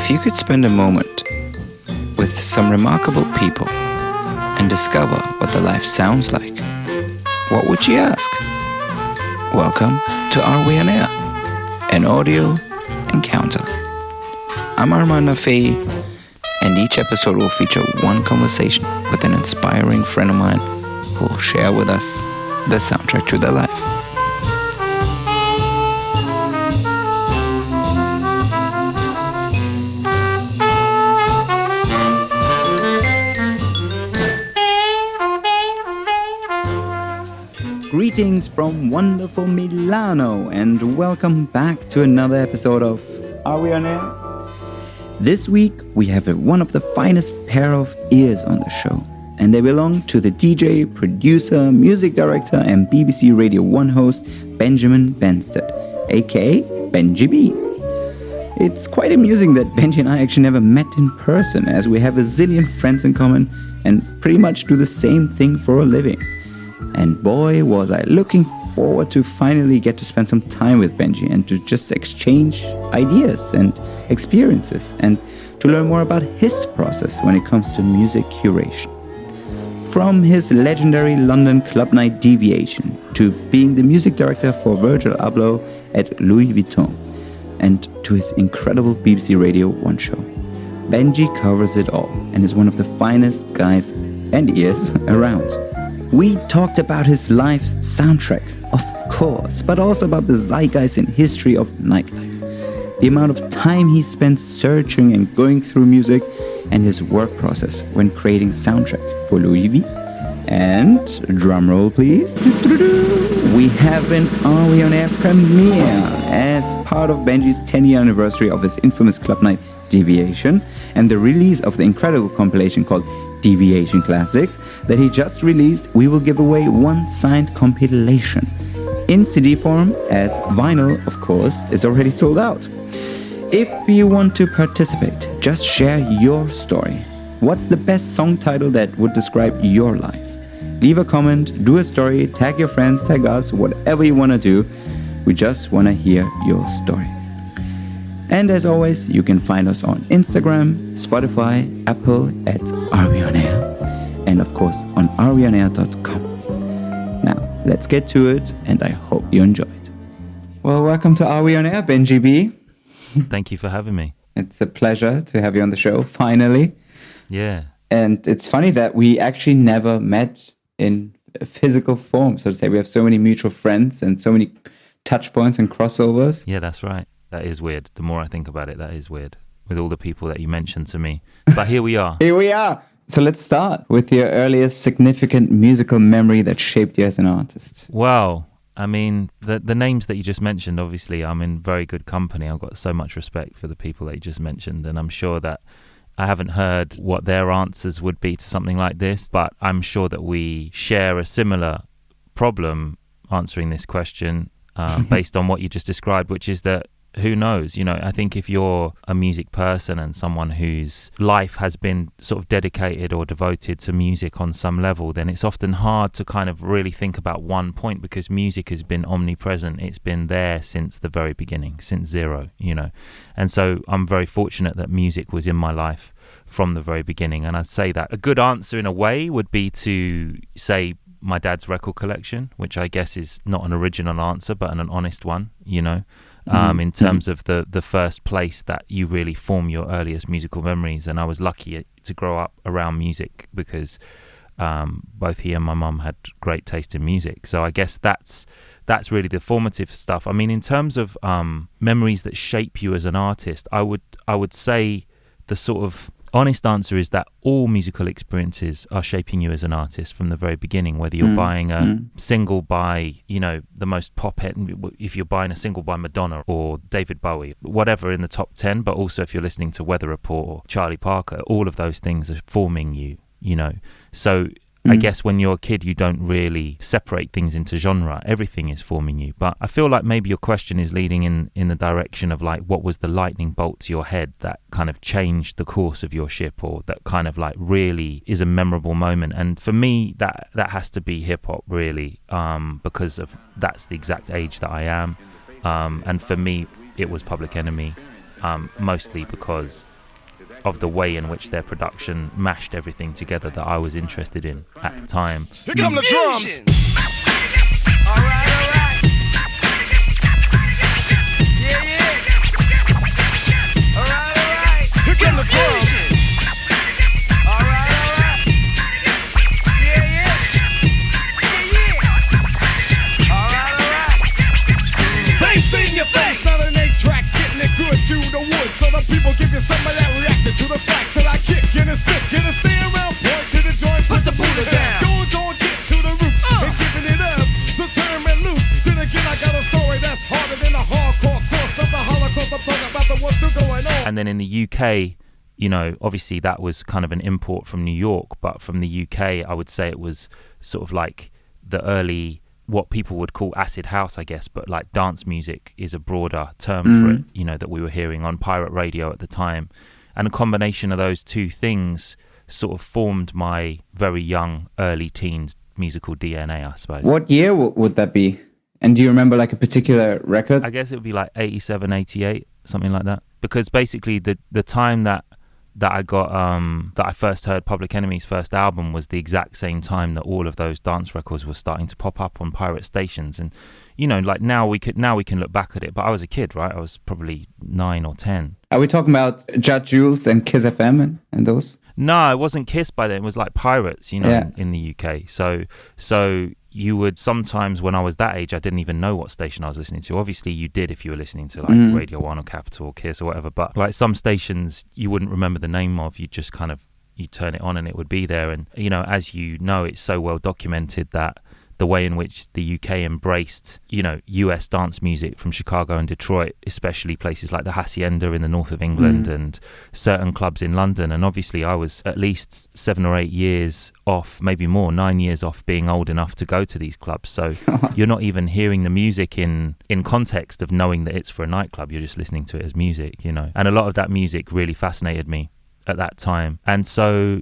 If you could spend a moment with some remarkable people and discover what their life sounds like, what would you ask? Welcome to Are We On Air? An audio encounter. I'm Armand Nafei, and each episode will feature one conversation with an inspiring friend of mine who will share with us the soundtrack to their life. Greetings from wonderful Milano, and welcome back to another episode of Are We On Air? This week we have one of the finest pair of ears on the show, and they belong to the DJ, producer, music director and BBC Radio 1 host Benjamin Benstead, aka BENJI B. It's quite amusing that Benji and I actually never met in person, as we have a zillion friends in common and pretty much do the same thing for a living. And boy, was I looking forward to finally get to spend some time with Benji and to just exchange ideas and experiences and to learn more about his process when it comes to music curation. From his legendary London club night Deviation to being the music director for Virgil Abloh at Louis Vuitton and to his incredible BBC Radio 1 show. Benji covers it all and is one of the finest guys and ears around. We talked about his life's soundtrack, of course, but also about the zeitgeist and history of nightlife, the amount of time he spent searching and going through music, and his work process when creating soundtrack for Louis V. And, drumroll please, we have an Are We On Air premiere as part of Benji's 10-year anniversary of his infamous club night Deviation and the release of the incredible compilation called Deviation Classics that he just released. We will give away one signed compilation in CD form, as vinyl, of course, is already sold out. If you want to participate, just share your story. What's the best song title that would describe your life? Leave a comment, do a story, tag your friends, tag us, whatever you want to do. We just want to hear your story. And as always, you can find us on Instagram, Spotify, Apple at Are We On Air, and of course on areweonair.com. Now, let's get to it, and I hope you enjoyed. Well, welcome to Are We On Air, BENJI B. Thank you for having me. It's a pleasure to have you on the show, finally. Yeah. And it's funny that we actually never met in a physical form, so to say. We have so many mutual friends and so many touch points and crossovers. Yeah, that's right. That is weird. The more I think about it, that is weird. With all the people that you mentioned to me. But here we are. Here we are. So let's start with your earliest significant musical memory that shaped you as an artist. Wow. I mean, the names that you just mentioned, obviously, I'm in very good company. I've got so much respect for the people that you just mentioned. And I'm sure that I haven't heard what their answers would be to something like this. But I'm sure that we share a similar problem answering this question based on what you just described, which is that who knows? You know, I think if you're a music person and someone whose life has been sort of dedicated or devoted to music on some level, then it's often hard to kind of really think about one point because music has been omnipresent. It's been there since the very beginning, since zero, you know. And so I'm very fortunate that music was in my life from the very beginning. And I'd say that a good answer in a way would be to say my dad's record collection, which I guess is not an original answer, but an honest one, you know. In terms of the first place that you really form your earliest musical memories. And I was lucky to grow up around music because both he and my mum had great taste in music. So I guess that's really the formative stuff. I mean, in terms of memories that shape you as an artist, I would say the sort of honest answer is that all musical experiences are shaping you as an artist from the very beginning, whether you're buying a single by, you know, the most pop hit, if you're buying a single by Madonna or David Bowie, whatever in the top 10, but also if you're listening to Weather Report or Charlie Parker, all of those things are forming you, you know. So I guess when you're a kid, you don't really separate things into genre. Everything is forming you. But I feel like maybe your question is leading in the direction of like, what was the lightning bolt to your head that kind of changed the course of your ship, or that kind of like really is a memorable moment? And for me, that has to be hip hop, really, because of that's the exact age that I am. And for me, it was Public Enemy, mostly because of the way in which their production mashed everything together that I was interested in at the time. Here come the drums. All right. Yeah, yeah. All right. Here come the drums. All right. Yeah, yeah. All right. Bass in your face, not an 8-track, getting it good to the wood. So the people give you some of that reacting to the facts that I kick in a stick. Get a stand around, point to the joint, put the Buddha down. Don't get to the roots and giving it up. So turn it loose. Then again, I got a story that's harder than a hardcore course of the Holocaust. I'm talking about the what's still going on. And then in the UK, you know, obviously that was kind of an import from New York, but from the UK, I would say it was sort of like the early, what people would call acid house, I guess, but like dance music is a broader term for it, you know, that we were hearing on pirate radio at the time. And a combination of those two things sort of formed my very young, early teens musical DNA, I suppose. What year would that be? And do you remember like a particular record? I guess it would be like 87, 88, something like that. Because basically the time that I got, that I first heard Public Enemy's first album was the exact same time that all of those dance records were starting to pop up on pirate stations. And, you know, like now we can look back at it, but I was a kid, right? I was probably 9 or 10. Are we talking about Judge Jules and Kiss FM and those? No, it wasn't Kiss by then. It was like Pirates, you know, in the UK. So you would sometimes, when I was that age, I didn't even know what station I was listening to. Obviously, you did if you were listening to like Radio 1 or Capital or Kiss or whatever. But like some stations you wouldn't remember the name of. You just kind of, you turn it on and it would be there. And, you know, as you know, it's so well documented that the way in which the UK embraced, you know, US dance music from Chicago and Detroit, especially places like the Hacienda in the north of England and certain clubs in London. And obviously I was at least 7 or 8 years off, maybe more, 9 years off being old enough to go to these clubs. So you're not even hearing the music in context of knowing that it's for a nightclub. You're just listening to it as music, you know. And a lot of that music really fascinated me at that time. And so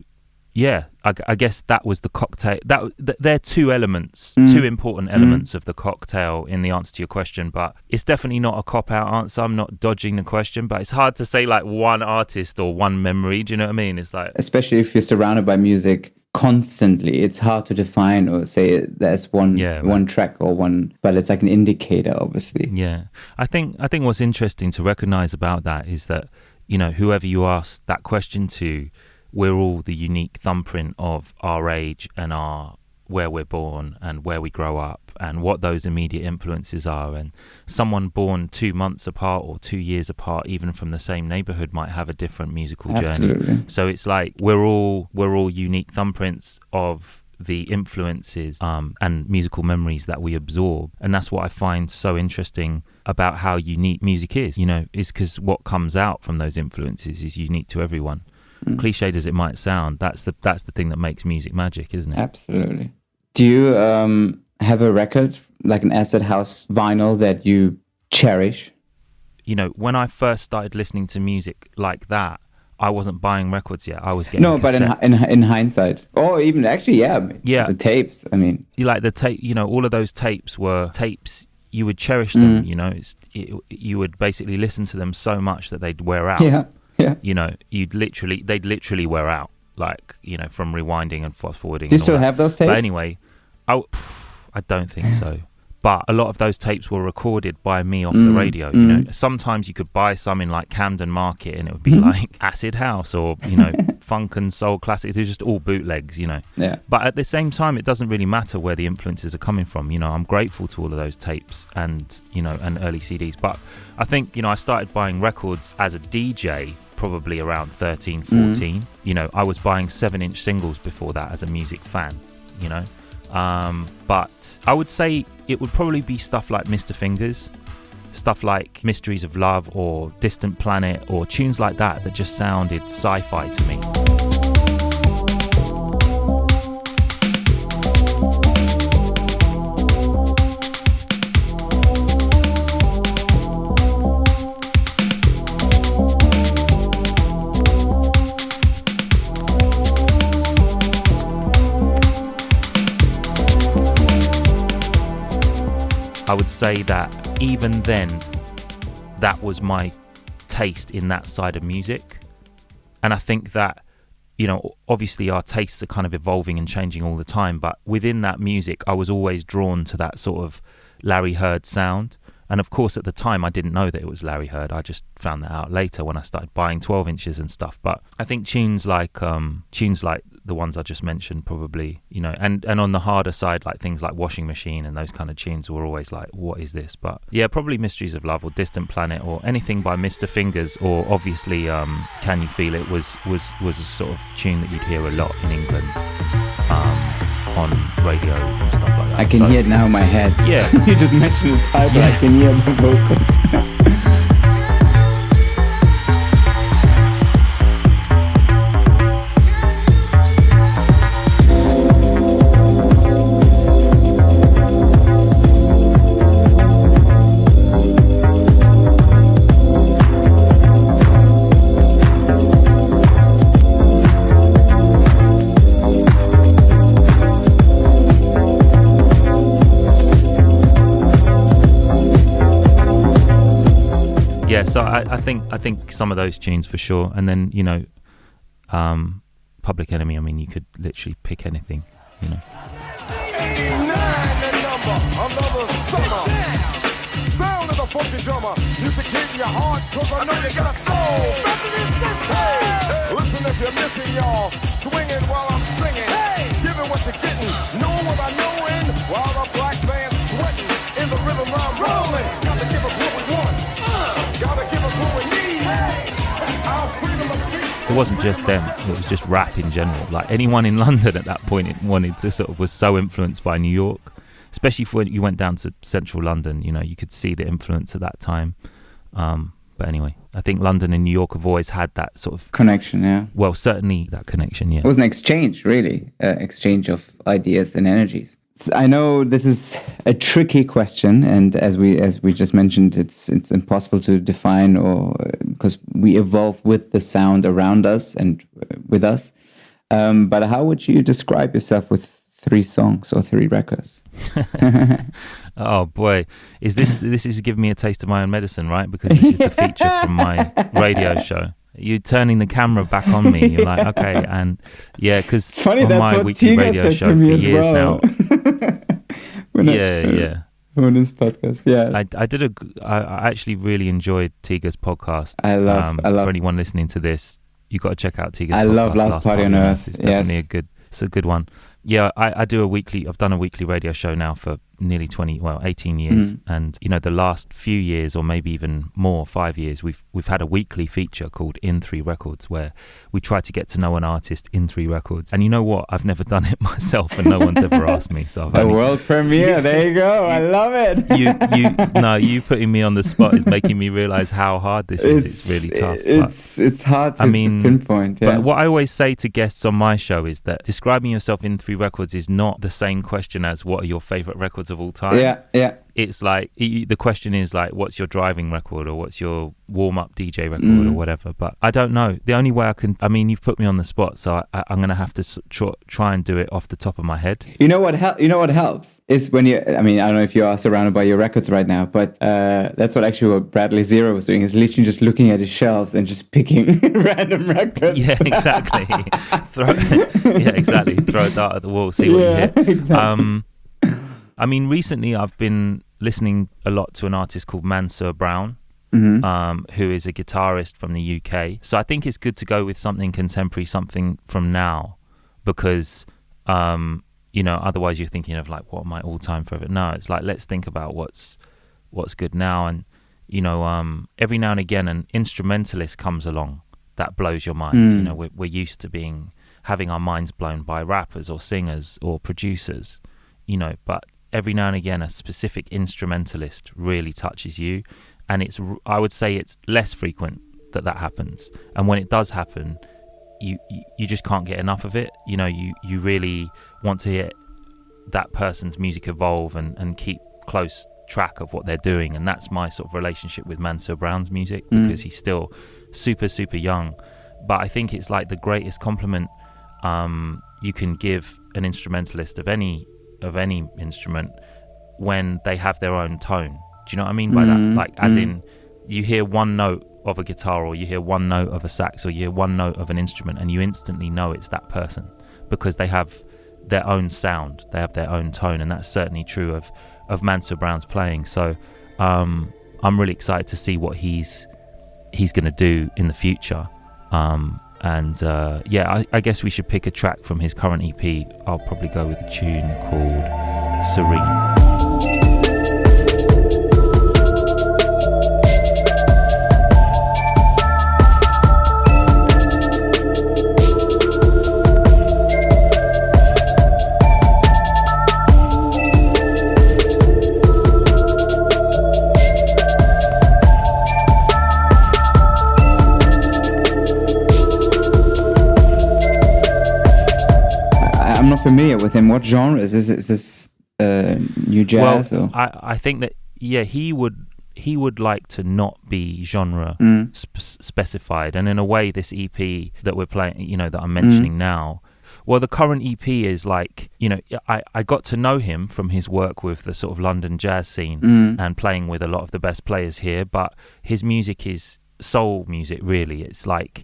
yeah, I guess that was the cocktail. They're two elements, two important elements of the cocktail in the answer to your question. But it's definitely not a cop-out answer. I'm not dodging the question, but it's hard to say like one artist or one memory. Do you know what I mean? It's like, especially if you're surrounded by music constantly, it's hard to define or say there's one track or one, but it's like an indicator, obviously. Yeah, I think what's interesting to recognize about that is that, you know, whoever you ask that question to, we're all the unique thumbprint of our age and our where we're born and where we grow up and what those immediate influences are. And someone born 2 months apart or 2 years apart, even from the same neighborhood, might have a different musical journey. So it's like we're all unique thumbprints of the influences and musical memories that we absorb. And that's what I find so interesting about how unique music is, you know, is because what comes out from those influences is unique to everyone. Cliched as it might sound, that's the thing that makes music magic, isn't it? Absolutely. Do you have a record, like an acid house vinyl, that you cherish? You know, when I first started listening to music like that, I wasn't buying records yet. I was getting cassettes. But in hindsight, or even actually, the tapes. I mean, you like the tape. You know, all of those tapes were tapes. You would cherish them. You know, you would basically listen to them so much that they'd wear out. Yeah. You know, they'd literally wear out, like, you know, from rewinding and fast forwarding. Do you still have those tapes? But anyway, I don't think so. But a lot of those tapes were recorded by me off the radio. You know, sometimes you could buy some in like Camden Market and it would be like Acid House or, you know, funk and soul classics. It was just all bootlegs, you know. Yeah. But at the same time, it doesn't really matter where the influences are coming from. You know, I'm grateful to all of those tapes and, you know, and early CDs. But I think, you know, I started buying records as a DJ probably around 13, 14. You know, I was buying 7-inch singles before that as a music fan, you know. But I would say it would probably be stuff like Mr. Fingers, stuff like Mysteries of Love or Distant Planet or tunes like that just sounded sci-fi to me. I would say that even then, that was my taste in that side of music. And I think that, obviously our tastes are kind of evolving and changing all the time, but within that music, I was always drawn to that sort of Larry Heard sound. And of course, at the time, I didn't know that it was Larry Heard. I just found that out later when I started buying 12 inches and stuff. But I think tunes like the ones I just mentioned, probably, and on the harder side, like things like Washing Machine and those kind of tunes were always like, what is this? But yeah, probably Mysteries of Love or Distant Planet or anything by Mr. Fingers, or obviously Can You Feel It was a sort of tune that you'd hear a lot in England. On radio and stuff like that. I can hear it now in my head. Yeah. You just mentioned the title, I can hear the vocals. So I think some of those tunes for sure, and then Public Enemy. I mean, you could literally pick anything, 89 the number, another summer. Sound of the funky drummer, music hitting your heart, 'cause I know you got a soul. Hey, listen if you're missing, y'all, swinging while I'm singing. Hey, giving what you're getting, knowing what I knowin', while the black band's sweating in the rhythm I'm rolling. Gotta give us what we want. Gotta give us what we need. Our freedom of speech. It wasn't just them, it was just rap in general. Like anyone in London at that point was so influenced by New York, especially when you went down to central London, you could see the influence at that time. But anyway, I think London and New York have always had that sort of connection, yeah. Well, certainly that connection, yeah. It was an exchange, really, exchange of ideas and energies. I know this is a tricky question, and as we just mentioned, it's impossible to define, or because we evolve with the sound around us and with us. But how would you describe yourself with 3 songs or 3 records? Oh boy, this is giving me a taste of my own medicine, right? Because this is the feature from my radio show. You're turning the camera back on me. You're like, okay, and yeah, because it's funny, on that's my what weekly Tiga radio said show to me for as years well. now. Yeah. On this podcast, yeah. I actually really enjoyed Tiga's podcast. I love. For anyone listening to this, you got to check out Tiga's podcast. I love Last Party on Earth. It's definitely it's a good one. Yeah, I've done a weekly radio show now for nearly 18 years. And, the last few years, or maybe even more, 5 years, we've had a weekly feature called In 3 Records, where we try to get to know an artist in 3 records. And you know what? I've never done it myself, and no one's ever asked me. So a world premiere. There you go. I love it. You putting me on the spot is making me realize how hard this is. It's really tough. It's hard to pinpoint. Yeah. But what I always say to guests on my show is that describing yourself in 3 records is not the same question as what are your favorite records of all time. Yeah. It's like the question is like, what's your driving record, or what's your warm-up DJ record, or whatever. But I don't know. The only way you've put me on the spot, so I'm going to have to try and do it off the top of my head. You know what helps is when I don't know if you are surrounded by your records right now, but that's what Bradley Zero was doing, is literally just looking at his shelves and just picking random records. Yeah, exactly. Throw a dart at the wall, see what you hit. Exactly. Recently I've been listening a lot to an artist called Mansur Brown, who is a guitarist from the UK. So I think it's good to go with something contemporary, something from now, because, otherwise you're thinking of like, what are my all-time favorite? No, it's like, let's think about what's good now. And, every now and again, an instrumentalist comes along that blows your mind. We're used to having our minds blown by rappers or singers or producers, but every now and again a specific instrumentalist really touches you, and I would say it's less frequent that happens, and when it does happen, you just can't get enough of it. You really want to hear that person's music evolve and keep close track of what they're doing, and that's my sort of relationship with Mansur Brown's music, because he's still super, super young. But I think it's like the greatest compliment you can give an instrumentalist of any instrument, when they have their own tone. Do you know what I mean by that? Like, as in, you hear one note of a guitar, or you hear one note of a sax, or you hear one note of an instrument, and you instantly know it's that person because they have their own sound, they have their own tone, and that's certainly true of Mansour Brown's playing. So I'm really excited to see what he's going to do in the future. I guess we should pick a track from his current EP. I'll probably go with a tune called Serene. I'm not familiar with him. What genre is this? Is this new jazz? Well, I think that he would like to not be genre specified, and in a way, this EP that we're playing, that I'm mentioning now. Well, the current EP is like, I got to know him from his work with the sort of London jazz scene and playing with a lot of the best players here. But his music is soul music, really. It's like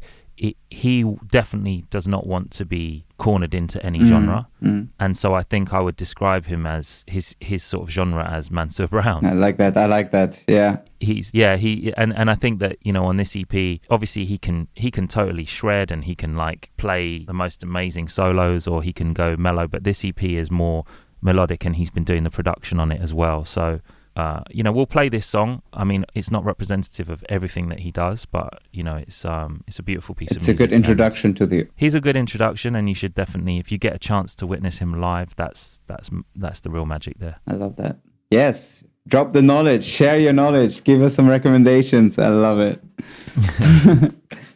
he definitely does not want to be cornered into any genre, and so I think I would describe him as his sort of genre as Mansour Brown. I like that. Yeah, and I think that on this EP, obviously he can totally shred, and he can like play the most amazing solos, or he can go mellow. But this EP is more melodic, and he's been doing the production on it as well. So we'll play this song. I mean, it's not representative of everything that he does, but it's a beautiful piece of music. It's a good introduction to the. He's a good introduction, and you should definitely, if you get a chance to witness him live, that's the real magic there. I love that. Yes, drop the knowledge, share your knowledge, give us some recommendations. I love it.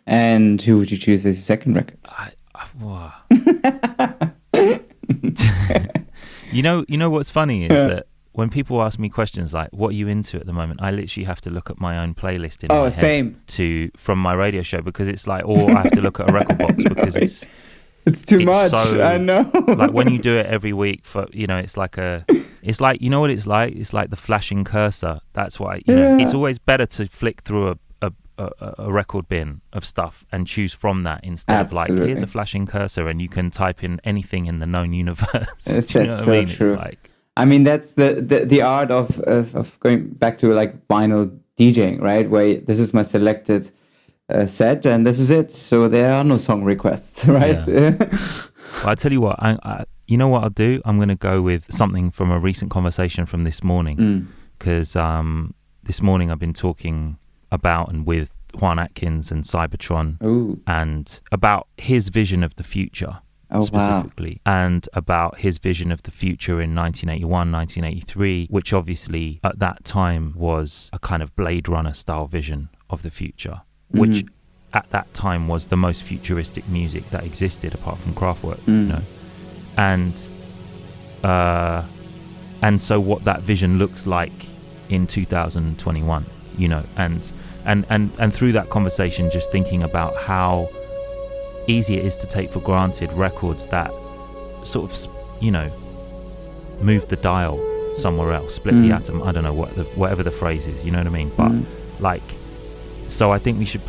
And who would you choose as your second record? You know what's funny is that when people ask me questions like, what are you into at the moment? I literally have to look at my own playlist in my head same. From my radio show, because it's like, or I have to look at a record box because it's too much. So, I know. Like when you do it every week for, it's like what it's like? It's like the flashing cursor. That's why, it's always better to flick through a record bin of stuff and choose from that instead of like, here's a flashing cursor and you can type in anything in the known universe. That's so true. It's like, I mean, that's the art of going back to like vinyl DJing, right? Where this is my selected set and this is it. So there are no song requests, right? Yeah. Well, I tell you what, you know what I'll do? I'm going to go with something from a recent conversation from this morning, because this morning I've been talking about and with Juan Atkins and Cybertron and about his vision of the future. Specifically, and about his vision of the future in 1981, 1983, which obviously at that time was a kind of Blade Runner style vision of the future, which at that time was the most futuristic music that existed apart from Kraftwerk, and so what that vision looks like in 2021, and through that conversation, just thinking about how easy it is to take for granted records that sort of move the dial somewhere else, split the atom, I don't know whatever the phrase is, you know what I mean, but so I think we should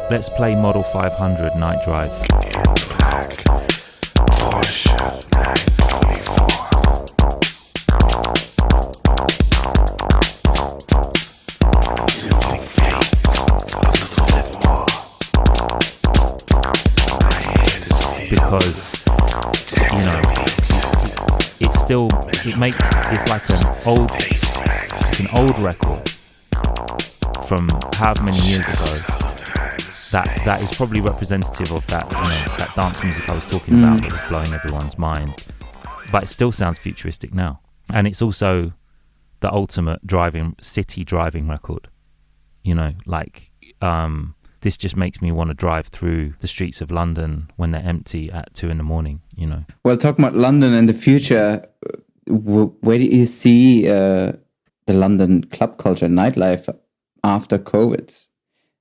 let's play Model 500 Night Drive. Because it's like an old record from however many years ago that is probably representative of that that dance music I was talking about that was blowing everyone's mind, but it still sounds futuristic now. And it's also the ultimate city driving record, this just makes me want to drive through the streets of London when they're empty at 2 a.m, Well, talking about London and the future, where do you see the London club culture, nightlife after COVID?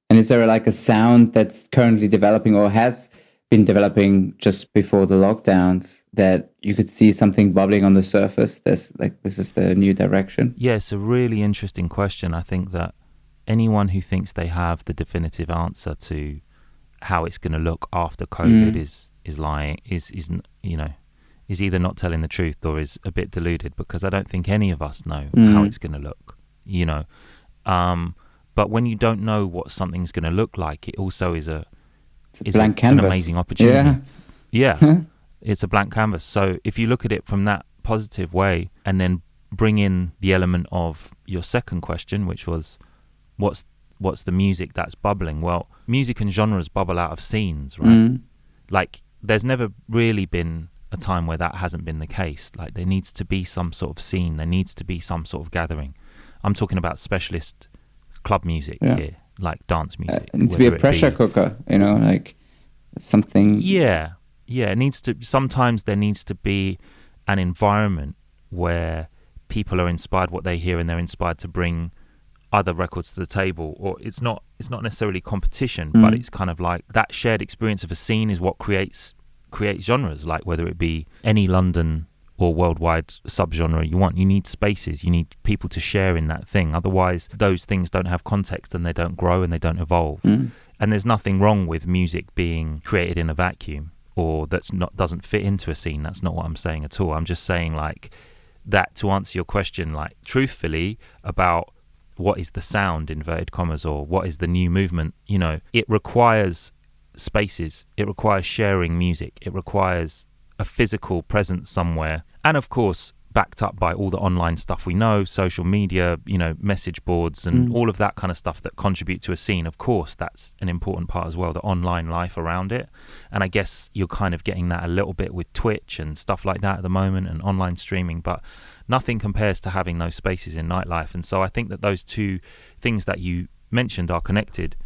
And is there like a sound that's currently developing or has been developing just before the lockdowns that you could see something bubbling on the surface? This is the new direction. Yeah, it's a really interesting question. I think that anyone who thinks they have the definitive answer to how it's going to look after COVID is lying, is either not telling the truth or is a bit deluded, because I don't think any of us know how it's going to look, but when you don't know what something's going to look like, it also is an amazing opportunity. Yeah. It's a blank canvas. So if you look at it from that positive way and then bring in the element of your second question, which was what's the music that's bubbling? Well, music and genres bubble out of scenes, right? Like there's never really been a time where that hasn't been the case. Like there needs to be some sort of scene, there needs to be some sort of gathering. I'm talking about specialist club music here, like dance music. It needs to be a pressure cooker, like something. Yeah. It needs to. Sometimes there needs to be an environment where people are inspired what they hear, and they're inspired to bring other records to the table. Or it's not necessarily competition, but it's kind of like that shared experience of a scene is what creates genres. Like whether it be any London or worldwide subgenre you need spaces, you need people to share in that thing. Otherwise, those things don't have context and they don't grow and they don't evolve. And there's nothing wrong with music being created in a vacuum or doesn't fit into a scene. That's not what I'm saying at all. I'm just saying like that to answer your question, like truthfully about what is the sound, inverted commas, or what is the new movement, it requires spaces, it requires sharing music, it requires a physical presence somewhere, and of course backed up by all the online stuff we know, social media, message boards and all of that kind of stuff that contribute to a scene. Of course that's an important part as well, the online life around it. And I guess you're kind of getting that a little bit with Twitch and stuff like that at the moment, and online streaming, but nothing compares to having those spaces in nightlife. And so I think that those two things that you mentioned are connected.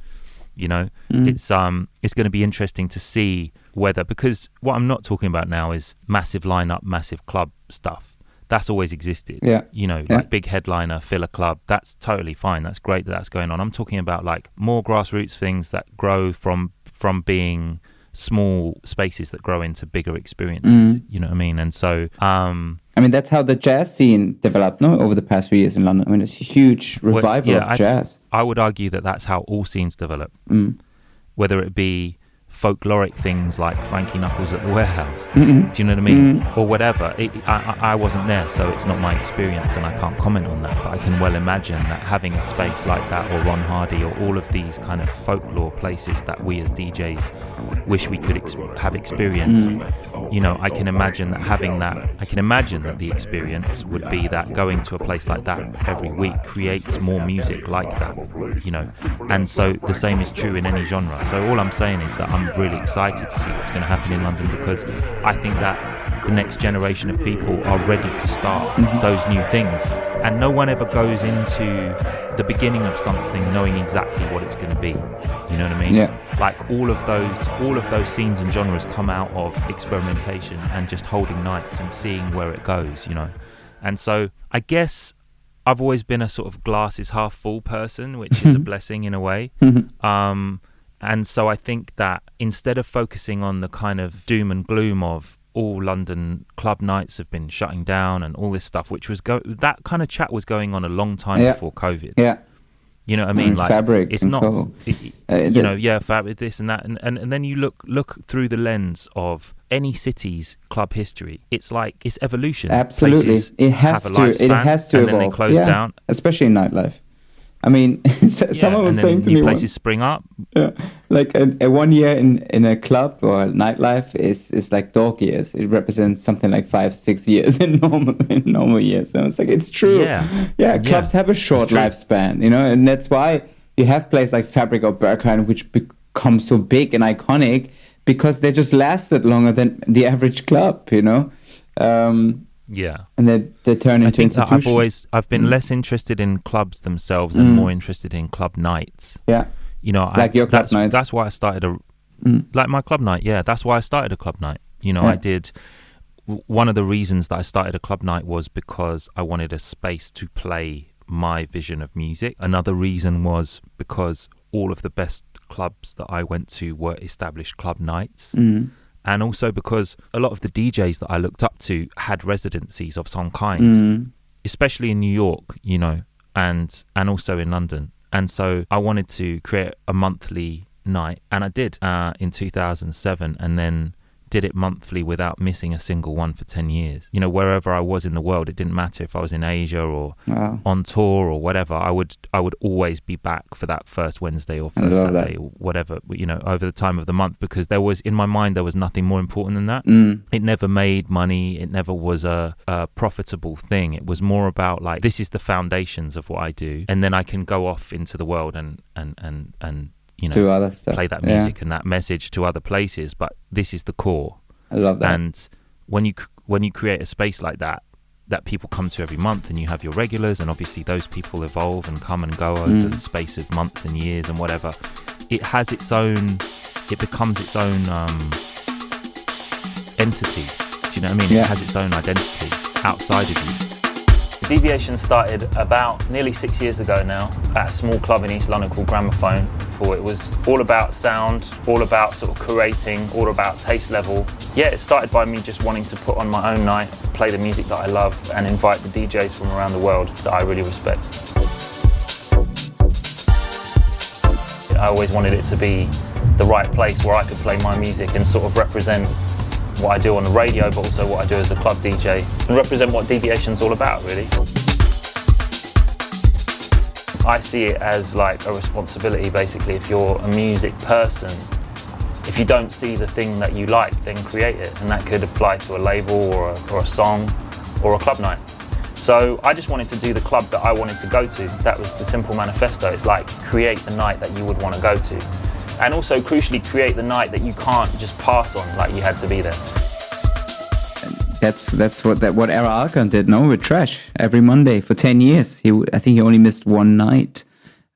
It's going to be interesting to see whether, because what I'm not talking about now is massive lineup, massive club stuff. That's always existed. Like big headliner, fill a club. That's totally fine. That's great that's going on. I'm talking about like more grassroots things that grow from being small spaces that grow into bigger experiences. You know what I mean? And so that's how the jazz scene developed over the past few years in London. I mean, it's a huge revival of jazz. I would argue that that's how all scenes develop, whether it be folkloric things like Frankie Knuckles at the Warehouse. Do you know what I mean? Or whatever. I wasn't there, so it's not my experience and I can't comment on that, but I can well imagine that having a space like that, or Ron Hardy, or all of these kind of folklore places that we as DJs wish we could have experienced. I can imagine that the experience would be that going to a place like that every week creates more music like that, and so the same is true in any genre. So all I'm saying is that I'm really excited to see what's going to happen in London, because I think that the next generation of people are ready to start those new things, and no one ever goes into the beginning of something knowing exactly what it's going to be. You know what I mean? Like all of those scenes and genres come out of experimentation and just holding nights and seeing where it goes, and so I guess I've always been a sort of glass is half full person, which is a blessing in a way. And so I think that instead of focusing on the kind of doom and gloom of all London club nights have been shutting down and all this stuff, which was that kind of chat was going on a long time before COVID. You know what I mean? Like fabric, it's not, fabric, this and that, and then you look through the lens of any city's club history. It's like it's evolution. Absolutely, Places it has to and evolve. Then they close down, especially in nightlife. I mean, someone was saying to me, new places spring up. Like a 1 year in a club or nightlife is like dog years. It represents something like 5-6 years in normal years. So it's like, it's true. Clubs have a short lifespan, and that's why you have places like Fabric or Berghain which become so big and iconic, because they just lasted longer than the average club, and they turn into institutions. I've been less interested in clubs themselves and more interested in club nights. Like your club nights. That's why I started like my club night. That's why I started a club night. I did. One of the reasons that I started a club night was because I wanted a space to play my vision of music. Another reason was because all of the best clubs that I went to were established club nights. Mm. And also because a lot of the DJs that I looked up to had residencies of some kind, especially in New York, you know, and also in London. And so I wanted to create a monthly night, and I did in 2007, and then did it monthly without missing a single one for 10 years. You know, wherever I was in the world, it didn't matter if I was in Asia or on tour or whatever, I would always be back for that first Wednesday or first Saturday or whatever, you know, over the time of the month, because there was, in my mind, there was nothing more important than that. It never made money. It never was a profitable thing. It was more about like, this is the foundations of what I do, and then I can go off into the world and you know, to other stuff. Play that music and that message to other places, but this is the core. I love that. And when you create a space like that people come to every month, and you have your regulars, and obviously those people evolve and come and go over the space of months and years and whatever, it becomes its own entity. Do you know what I mean? It has its own identity outside of you. Deviation started about nearly 6 years ago now at a small club in East London called Gramophone. It was all about sound, all about sort of curating, all about taste level. Yeah, it started by me just wanting to put on my own night, play the music that I love, and invite the DJs from around the world that I really respect. I always wanted it to be the right place where I could play my music and sort of represent what I do on the radio, but also what I do as a club DJ, and represent what Deviation's all about, really. I see it as like a responsibility, basically. If you're a music person, if you don't see the thing that you like, then create it, and that could apply to a label or a song or a club night. So I just wanted to do the club that I wanted to go to. That was the simple manifesto. It's like, create the night that you would want to go to. And also, crucially, create the night that you can't just pass on, like you had to be there. That's what Era Alkan did, no? With Trash, every Monday for 10 years. I think he only missed one night.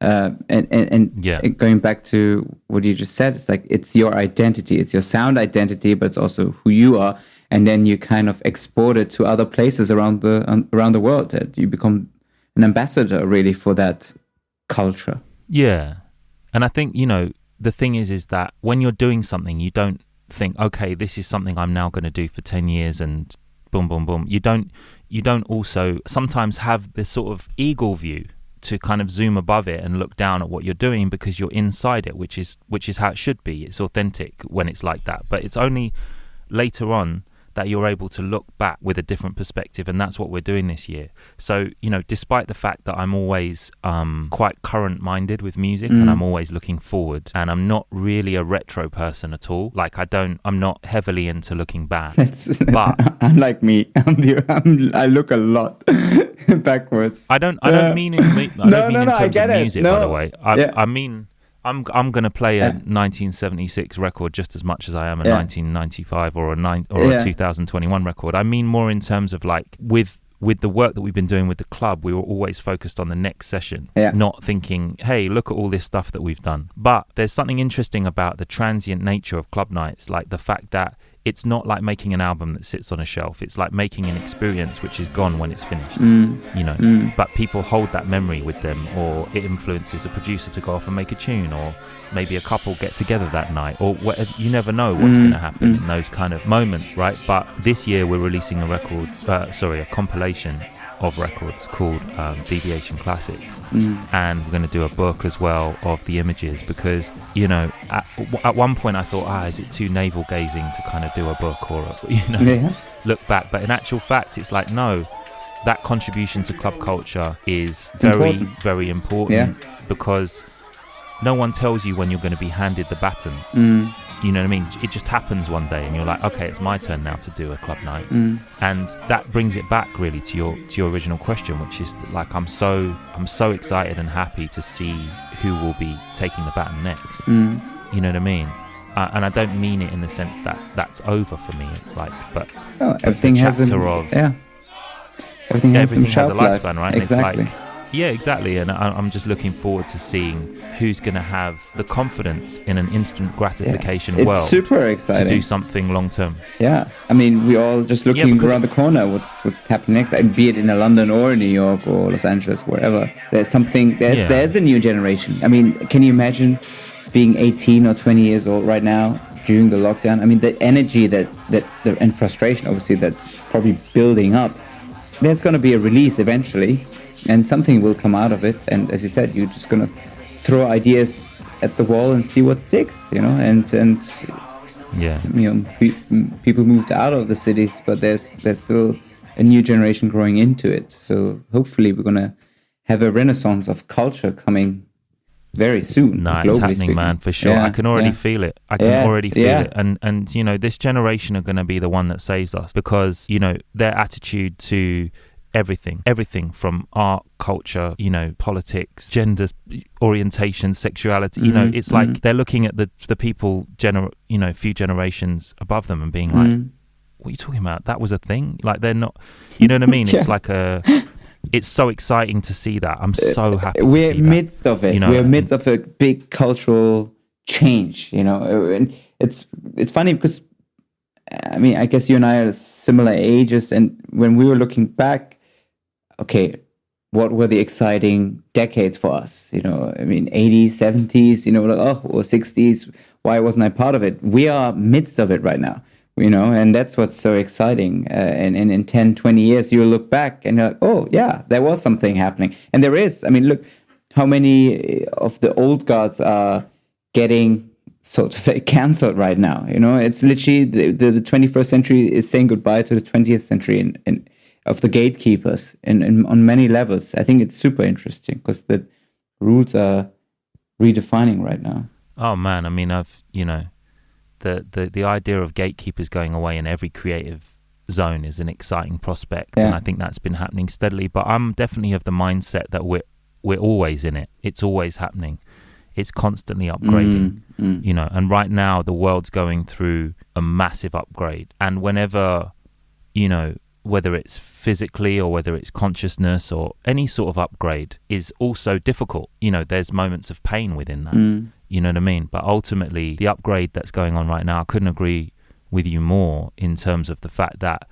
And going back to what you just said, it's like, it's your identity, it's your sound identity, but it's also who you are. And then you kind of export it to other places around the world. That you become an ambassador, really, for that culture. Yeah, and I think, you know, the thing is that when you're doing something, you don't think, okay, this is something I'm now going to do for 10 years and boom, boom, boom. You don't also sometimes have this sort of eagle view to kind of zoom above it and look down at what you're doing, because you're inside it, which is how it should be. It's authentic when it's like that. But it's only later on that you're able to look back with a different perspective, and that's what we're doing this year. So, you know, despite the fact that I'm always quite current-minded with music, and I'm always looking forward, and I'm not really a retro person at all. Like, I'm not heavily into looking back. But unlike me, I look a lot backwards. I don't mean in terms of music, by the way. I mean, I'm going to play a 1976 record just as much as I am a 1995 or a 2021 record. I mean more in terms of like with the work that we've been doing with the club, we were always focused on the next session, not thinking, hey, look at all this stuff that we've done. But there's something interesting about the transient nature of club nights, like the fact that it's not like making an album that sits on a shelf. It's like making an experience which is gone when it's finished, you know. But people hold that memory with them, or it influences a producer to go off and make a tune, or maybe a couple get together that night, or whatever. You never know what's going to happen in those kind of moments, right? But this year we're releasing a compilation of records called Deviation Classics. And we're going to do a book as well of the images, because, you know, at one point I thought, is it too navel gazing to kind of do a book or look back? But in actual fact, it's like, no, that contribution to club culture is very important, because no one tells you when you're going to be handed the baton. You know what I mean? It just happens one day, and you're like, okay, it's my turn now to do a club night. And that brings it back really to your original question, which is like, I'm so excited and happy to see who will be taking the baton next. You know what I mean? And I don't mean it in the sense that that's over for me. It's like, but everything has everything has a lifespan, right? Exactly. And it's like, Yeah, exactly. And I'm just looking forward to seeing who's going to have the confidence in an instant gratification it's world super exciting to do something long term. Yeah, I mean, we're all just looking around the corner. What's happening next? And be it in London or New York or Los Angeles, wherever. There's something. There's a new generation. I mean, can you imagine being 18 or 20 years old right now during the lockdown? I mean, the energy and frustration, obviously, that's probably building up. There's going to be a release eventually, and something will come out of it. And as you said, you're just going to throw ideas at the wall and see what sticks, you know. And yeah, you know, people moved out of the cities, but there's still a new generation growing into it. So hopefully, we're going to have a renaissance of culture coming very soon. No, it's happening, speaking. Man, for sure. I can already feel it. I can already feel it. And you know, this generation are going to be the one that saves us, because, you know, their attitude to everything from art, culture, you know, politics, gender orientation, sexuality, you know, it's like they're looking at the people, you know, few generations above them and being like, what are you talking about? That was a thing? Like, they're not, you know what I mean? It's like it's so exciting to see that. I'm so happy we're to see midst that. of it. You know, we're midst of a big cultural change, you know. And it's funny because, I mean, I guess you and I are similar ages, and when we were looking back, okay, what were the exciting decades for us? You know, I mean, 80s, 70s, you know, like, or 60s, why wasn't I part of it? We are midst of it right now. You know, and that's what's so exciting. And in 10, 20 years, you'll look back and you're like, oh, yeah, there was something happening. And there is. I mean, look, how many of the old gods are getting, so to say, cancelled right now? You know, it's literally the 21st century is saying goodbye to the 20th century and of the gatekeepers on many levels. I think it's super interesting because the rules are redefining right now. Oh, man. I mean, you know, the idea of gatekeepers going away in every creative zone is an exciting prospect, and I think that's been happening steadily. But I'm definitely of the mindset that we're always in it. It's always happening. It's constantly upgrading, you know. And right now, the world's going through a massive upgrade. And whenever, you know, whether it's physically or whether it's consciousness or any sort of upgrade, is also difficult. You know, there's moments of pain within that. You know what I mean? But ultimately, the upgrade that's going on right now, I couldn't agree with you more in terms of the fact that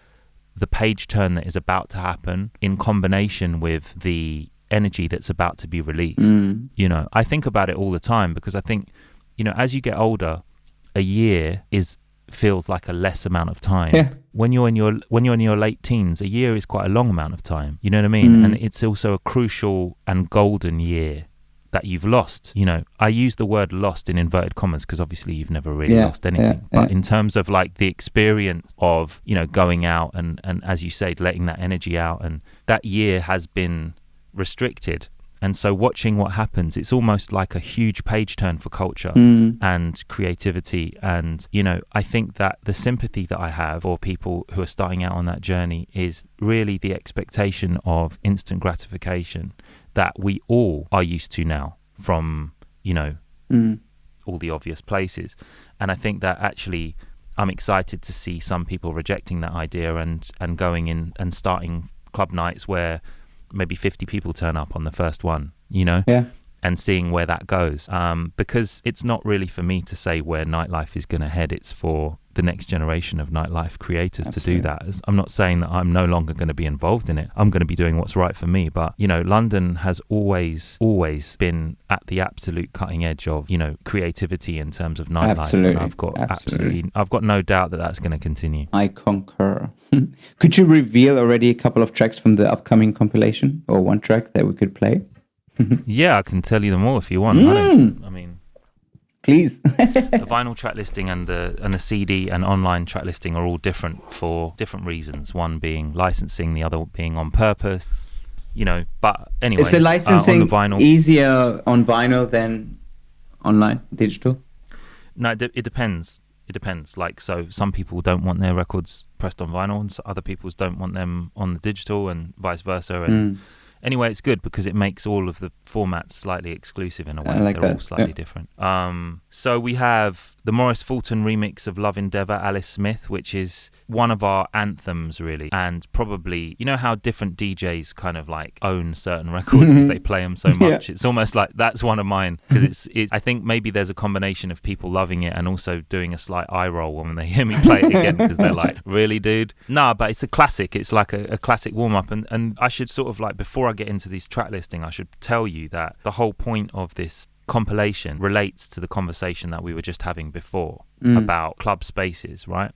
the page turn that is about to happen in combination with the energy that's about to be released. You know, I think about it all the time because I think, you know, as you get older, a year feels like a less amount of time. Yeah. When you're in your late teens, a year is quite a long amount of time. You know what I mean? And it's also a crucial and golden year that you've lost. You know, I use the word lost in inverted commas because obviously you've never really lost anything. But in terms of like the experience of, you know, going out and as you said, letting that energy out, and that year has been restricted. And so watching what happens, it's almost like a huge page turn for culture and creativity. And, you know, I think that the sympathy that I have for people who are starting out on that journey is really the expectation of instant gratification that we all are used to now from, you know, all the obvious places. And I think that actually I'm excited to see some people rejecting that idea and going in and starting club nights where maybe 50 people turn up on the first one, you know, and seeing where that goes. Because it's not really for me to say where nightlife is going to head. It's for the next generation of nightlife creators to do that. I'm not saying that I'm no longer going to be involved in it. I'm going to be doing what's right for me. But, you know, London has always been at the absolute cutting edge of, you know, creativity in terms of nightlife. Absolutely. And I've got no doubt that that's going to continue. I concur. Could you reveal already a couple of tracks from the upcoming compilation, or one track that we could play? Yeah, I can tell you them all if you want. I mean, please. The vinyl track listing and the CD and online track listing are all different for different reasons. One being licensing, the other being on purpose. You know, but anyway, is the licensing on the vinyl easier on vinyl than online, digital? No, it depends. It depends. Like, so some people don't want their records pressed on vinyl, and other people don't want them on the digital, and vice versa. And anyway, it's good because it makes all of the formats slightly exclusive in a way. They're all slightly different. So we have the Maurice Fulton remix of Love Endeavour, Alice Smith, which is one of our anthems, really. And probably, you know how different DJs kind of like own certain records because they play them so much. It's almost like that's one of mine, because it's I think maybe there's a combination of people loving it and also doing a slight eye roll when they hear me play it again, because they're like, really, dude? No, but it's a classic. It's like a classic warm-up. And I should sort of like, before I get into this track listing, I should tell you that the whole point of this compilation relates to the conversation that we were just having before about club spaces, right?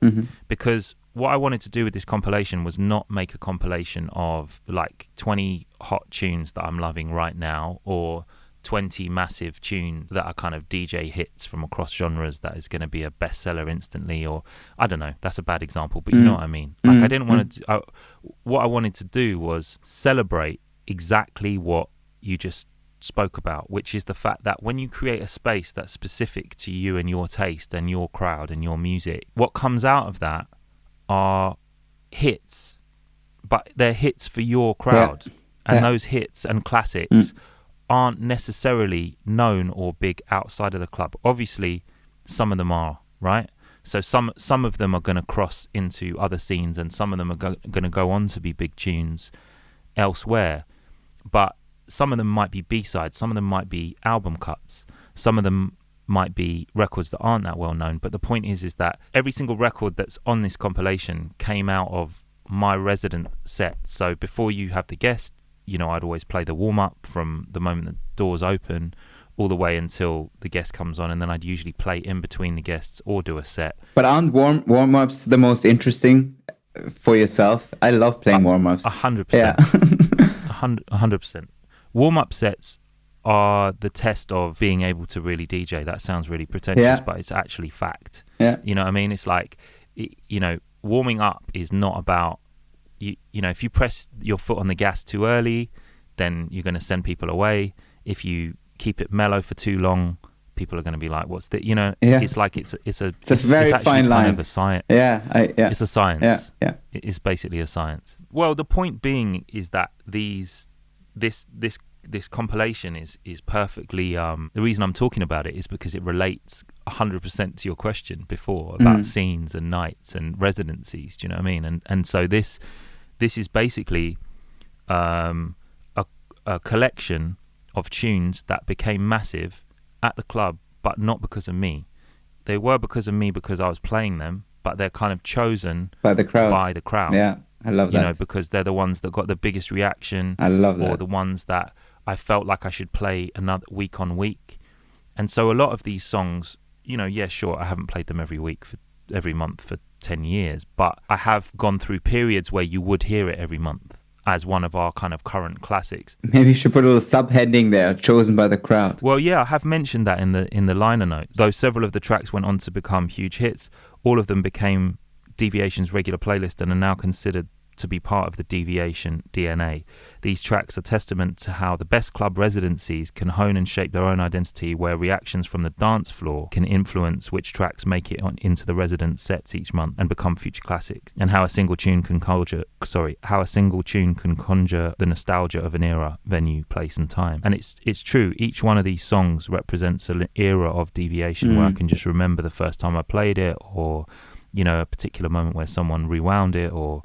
Because what I wanted to do with this compilation was not make a compilation of like 20 hot tunes that I'm loving right now, or 20 massive tunes that are kind of DJ hits from across genres that is going to be a bestseller instantly, or I don't know, that's a bad example, but you know what I mean. Like I didn't want to what I wanted to do was celebrate exactly what you just spoke about, which is the fact that when you create a space that's specific to you and your taste and your crowd and your music, what comes out of that are hits, but they're hits for your crowd. And those hits and classics aren't necessarily known or big outside of the club. Obviously, some of them are, right? So some of them are going to cross into other scenes, and some of them are going to go on to be big tunes elsewhere. But some of them might be B-sides, some of them might be album cuts, some of them might be records that aren't that well known. But the point is that every single record that's on this compilation came out of my resident set. So before you have the guest, you know, I'd always play the warm-up from the moment the doors open all the way until the guest comes on, and then I'd usually play in between the guests or do a set. But aren't warm-ups the most interesting for yourself? I love playing warm-ups. 100%. Yeah. 100%. Warm-up sets are the test of being able to really DJ. That sounds really pretentious, but it's actually fact. Yeah. You know what I mean? It's like, you know, warming up is not about, you know, if you press your foot on the gas too early, then you're going to send people away. If you keep it mellow for too long, people are going to be like, what's that? You know, it's like, it's a very fine line. Kind of a science. It's a science. Yeah. It's basically a science. Well, the point being is that this compilation is perfectly the reason I'm talking about it is because it relates 100% to your question before about scenes and nights and residencies. Do you know what I mean? And so this is basically a collection of tunes that became massive at the club, but not because of me. They were because of me because I was playing them, but they're kind of chosen by the crowd. Yeah, I love that. You know, because they're the ones that got the biggest reaction. I love that. Or the ones that I felt like I should play another week on week. And so a lot of these songs, you know, yeah, sure, I haven't played them every month for 10 years, but I have gone through periods where you would hear it every month as one of our kind of current classics. Maybe you should put a little subheading there, chosen by the crowd. Well, yeah, I have mentioned that in the liner notes. Though several of the tracks went on to become huge hits, all of them became Deviation's regular playlist and are now considered to be part of the Deviation DNA. These tracks are testament to how the best club residencies can hone and shape their own identity, where reactions from the dance floor can influence which tracks make it into the resident sets each month and become future classics, and how a single tune can conjure the nostalgia of an era, venue, place and time. And it's true, each one of these songs represents an era of Deviation where I can just remember the first time I played it, or, you know, a particular moment where someone rewound it, or,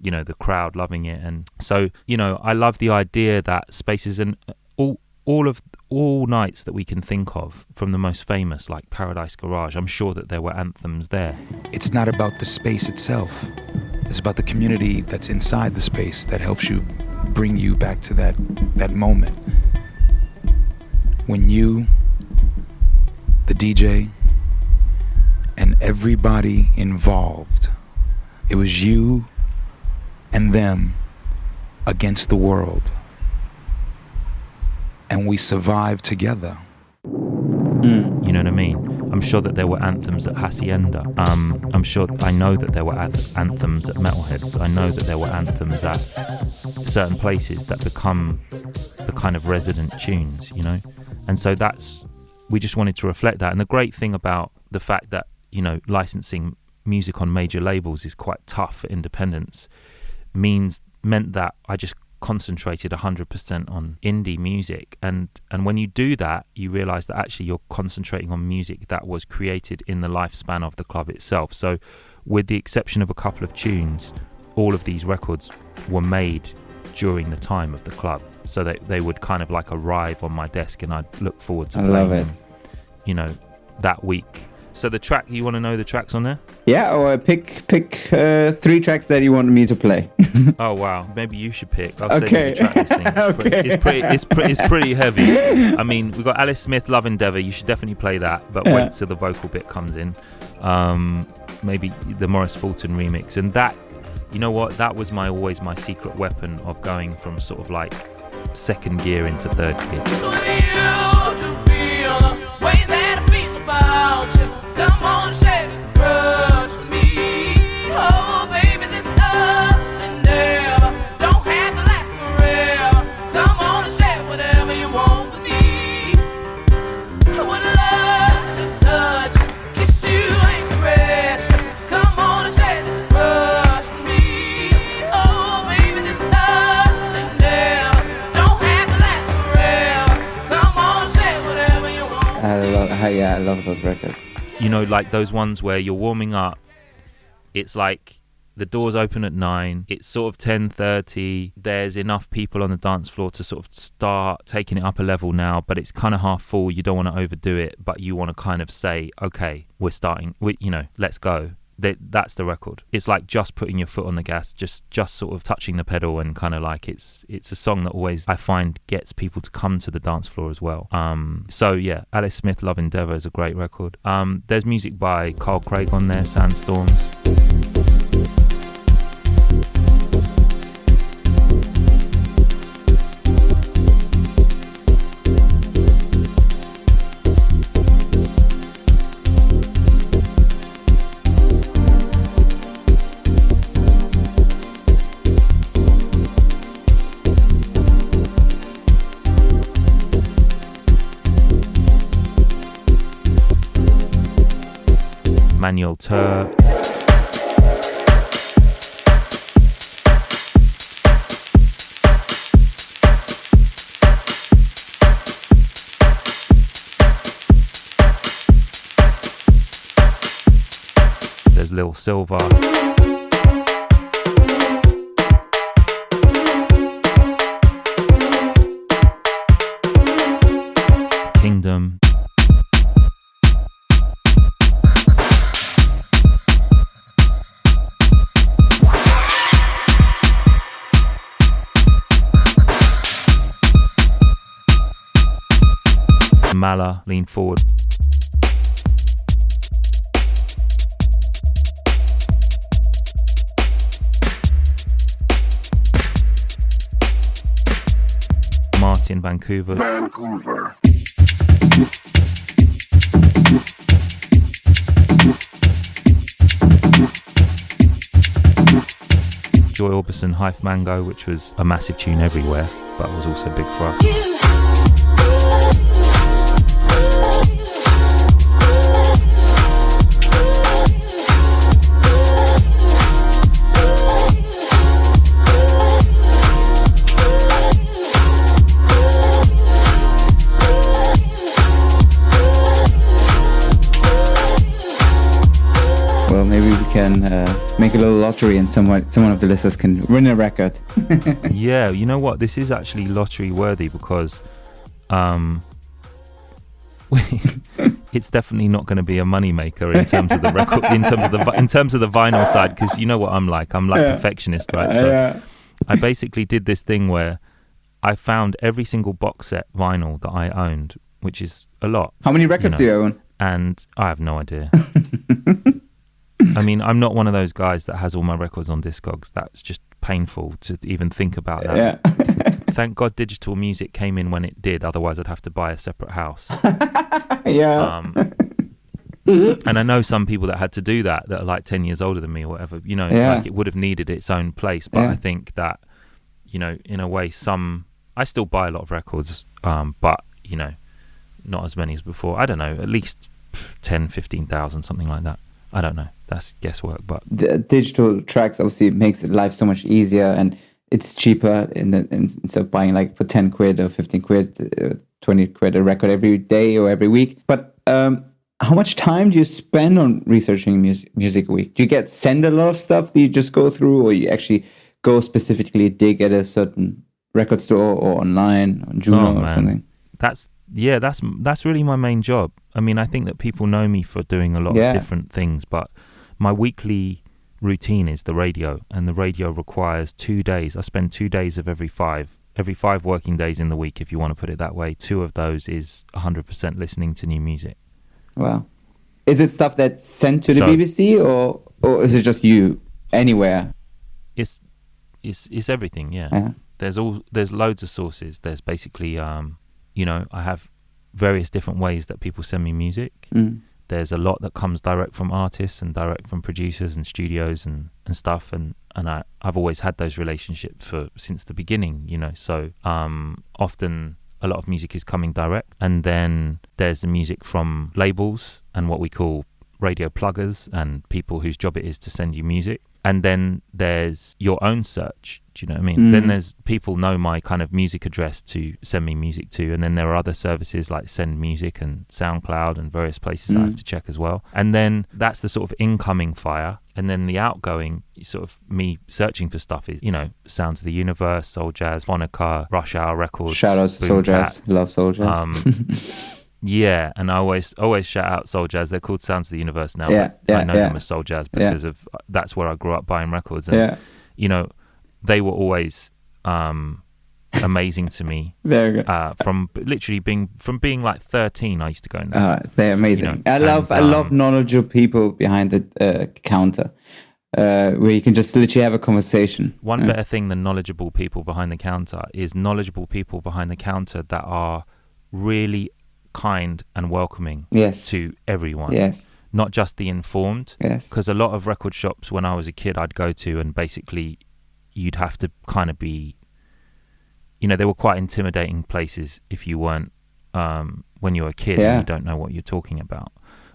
you know, the crowd loving it. And so, you know, I love the idea that spaces and all nights that we can think of, from the most famous like Paradise Garage, I'm sure that there were anthems there. It's not about the space itself. It's about the community that's inside the space that helps you bring you back to that moment when you, the DJ, and everybody involved, it was you and them against the world, and we survived together. You know what I mean? I'm sure that there were anthems at Hacienda. I know that there were anthems at Metalheads. I know that there were anthems at certain places that become the kind of resident tunes, you know? And so we just wanted to reflect that. And the great thing about the fact that, you know, licensing music on major labels is quite tough for independents meant that I just concentrated 100% on indie music, and when you do that, you realize that actually you're concentrating on music that was created in the lifespan of the club itself. So with the exception of a couple of tunes, all of these records were made during the time of the club. So they would kind of like arrive on my desk and I'd look forward to playing them, you know, that week. So the track, you want to know the tracks on there? Yeah, or pick 3 tracks that you want me to play. Oh wow, maybe you should pick. I'll Okay. send you the track listing. It's pretty heavy. I mean, we've got Alice Smith, Love Endeavour. You should definitely play that, but wait till the vocal bit comes in. Maybe the Maurice Fulton remix, and that, you know what, that was always my secret weapon of going from sort of like second gear into third gear. Come on, share this brush with me. Oh, baby, this love and never don't have to last forever. Come on and share whatever you want with me. I would love to touch you, kiss you and caress you. Come on and share this brush with me. Oh, baby, this love and never don't have to last forever. Come on, share whatever you want with me. I love those records. You know, like those ones where you're warming up, it's like the doors open at 9, it's sort of 10:30, there's enough people on the dance floor to sort of start taking it up a level now, but it's kind of half full, you don't want to overdo it, but you want to kind of say, okay, we're starting, let's go. That's the record. It's like just putting your foot on the gas, just sort of touching the pedal, and kind of like it's a song that always, I find, gets people to come to the dance floor as well. So yeah, Alice Smith, Love Endeavour is a great record. There's music by Carl Craig on there, Sandstorms. Manuel Tur. There's Lil Silva. Kingdom. Mala, Lean Forward. Martin, Vancouver. Joy Orbison, Hive Mango, which was a massive tune everywhere, but was also big for us. Well, maybe we can make a little lottery and someone of the listeners can win a record. Yeah, you know what? This is actually lottery worthy because it's definitely not going to be a money maker in terms of the record, in terms of the vinyl side, because you know what I'm like perfectionist, right? So I basically did this thing where I found every single box set vinyl that I owned, which is a lot. How many records do you own? And I have no idea. I mean, I'm not one of those guys that has all my records on Discogs. That's just painful to even think about that. Yeah. Thank God digital music came in when it did. Otherwise, I'd have to buy a separate house. Yeah. And I know some people that had to do that are like 10 years older than me or whatever. You know, like it would have needed its own place. But I think that, you know, in a way, I still buy a lot of records, but, you know, not as many as before. I don't know, at least 10, 15,000, something like that. I don't know. That's guesswork, but the digital tracks obviously makes life so much easier, and it's cheaper instead of buying like for 10 quid or 15 quid, 20 quid a record every day or every week. But how much time do you spend on researching music a week? Do you get sent a lot of stuff that you just go through, or you actually go specifically dig at a certain record store or online on Juno or something? That's really my main job. I mean, I think that people know me for doing a lot of different things, but my weekly routine is the radio, and the radio requires 2 days. I spend 2 days of every five working days in the week, if you want to put it that way. 2 of those is 100% listening to new music. Wow. Is it stuff that's sent to the BBC, or is it just you anywhere? It's everything, yeah. There's loads of sources. There's basically I have various different ways that people send me music. There's a lot that comes direct from artists and direct from producers and studios and stuff, and I've always had those relationships since the beginning, so often a lot of music is coming direct, and then there's the music from labels and what we call radio pluggers and people whose job it is to send you music. And then there's your own search. Do you know what I mean? Then there's people know my kind of music address to send me music to. And then there are other services like Send Music and SoundCloud and various places that I have to check as well. And then that's the sort of incoming fire. And then the outgoing sort of me searching for stuff is, Sounds of the Universe, Soul Jazz, Phonica, Rush Hour Records. Shout out to Soul Jazz. Love Soul Jazz. Yeah, and I always shout out Soul Jazz. They're called Sounds of the Universe now. I know them as Soul Jazz because of that's where I grew up buying records. And, they were always amazing to me. Very good. From literally being like 13, I used to go in there. They're amazing. I love knowledgeable people behind the counter. Where you can just literally have a conversation. One better thing than knowledgeable people behind the counter is knowledgeable people behind the counter that are really kind and welcoming to everyone. Not just the informed. Because a lot of record shops when I was a kid I'd go to, and basically you'd have to kind of be, they were quite intimidating places if you weren't when you were a kid and you don't know what you're talking about.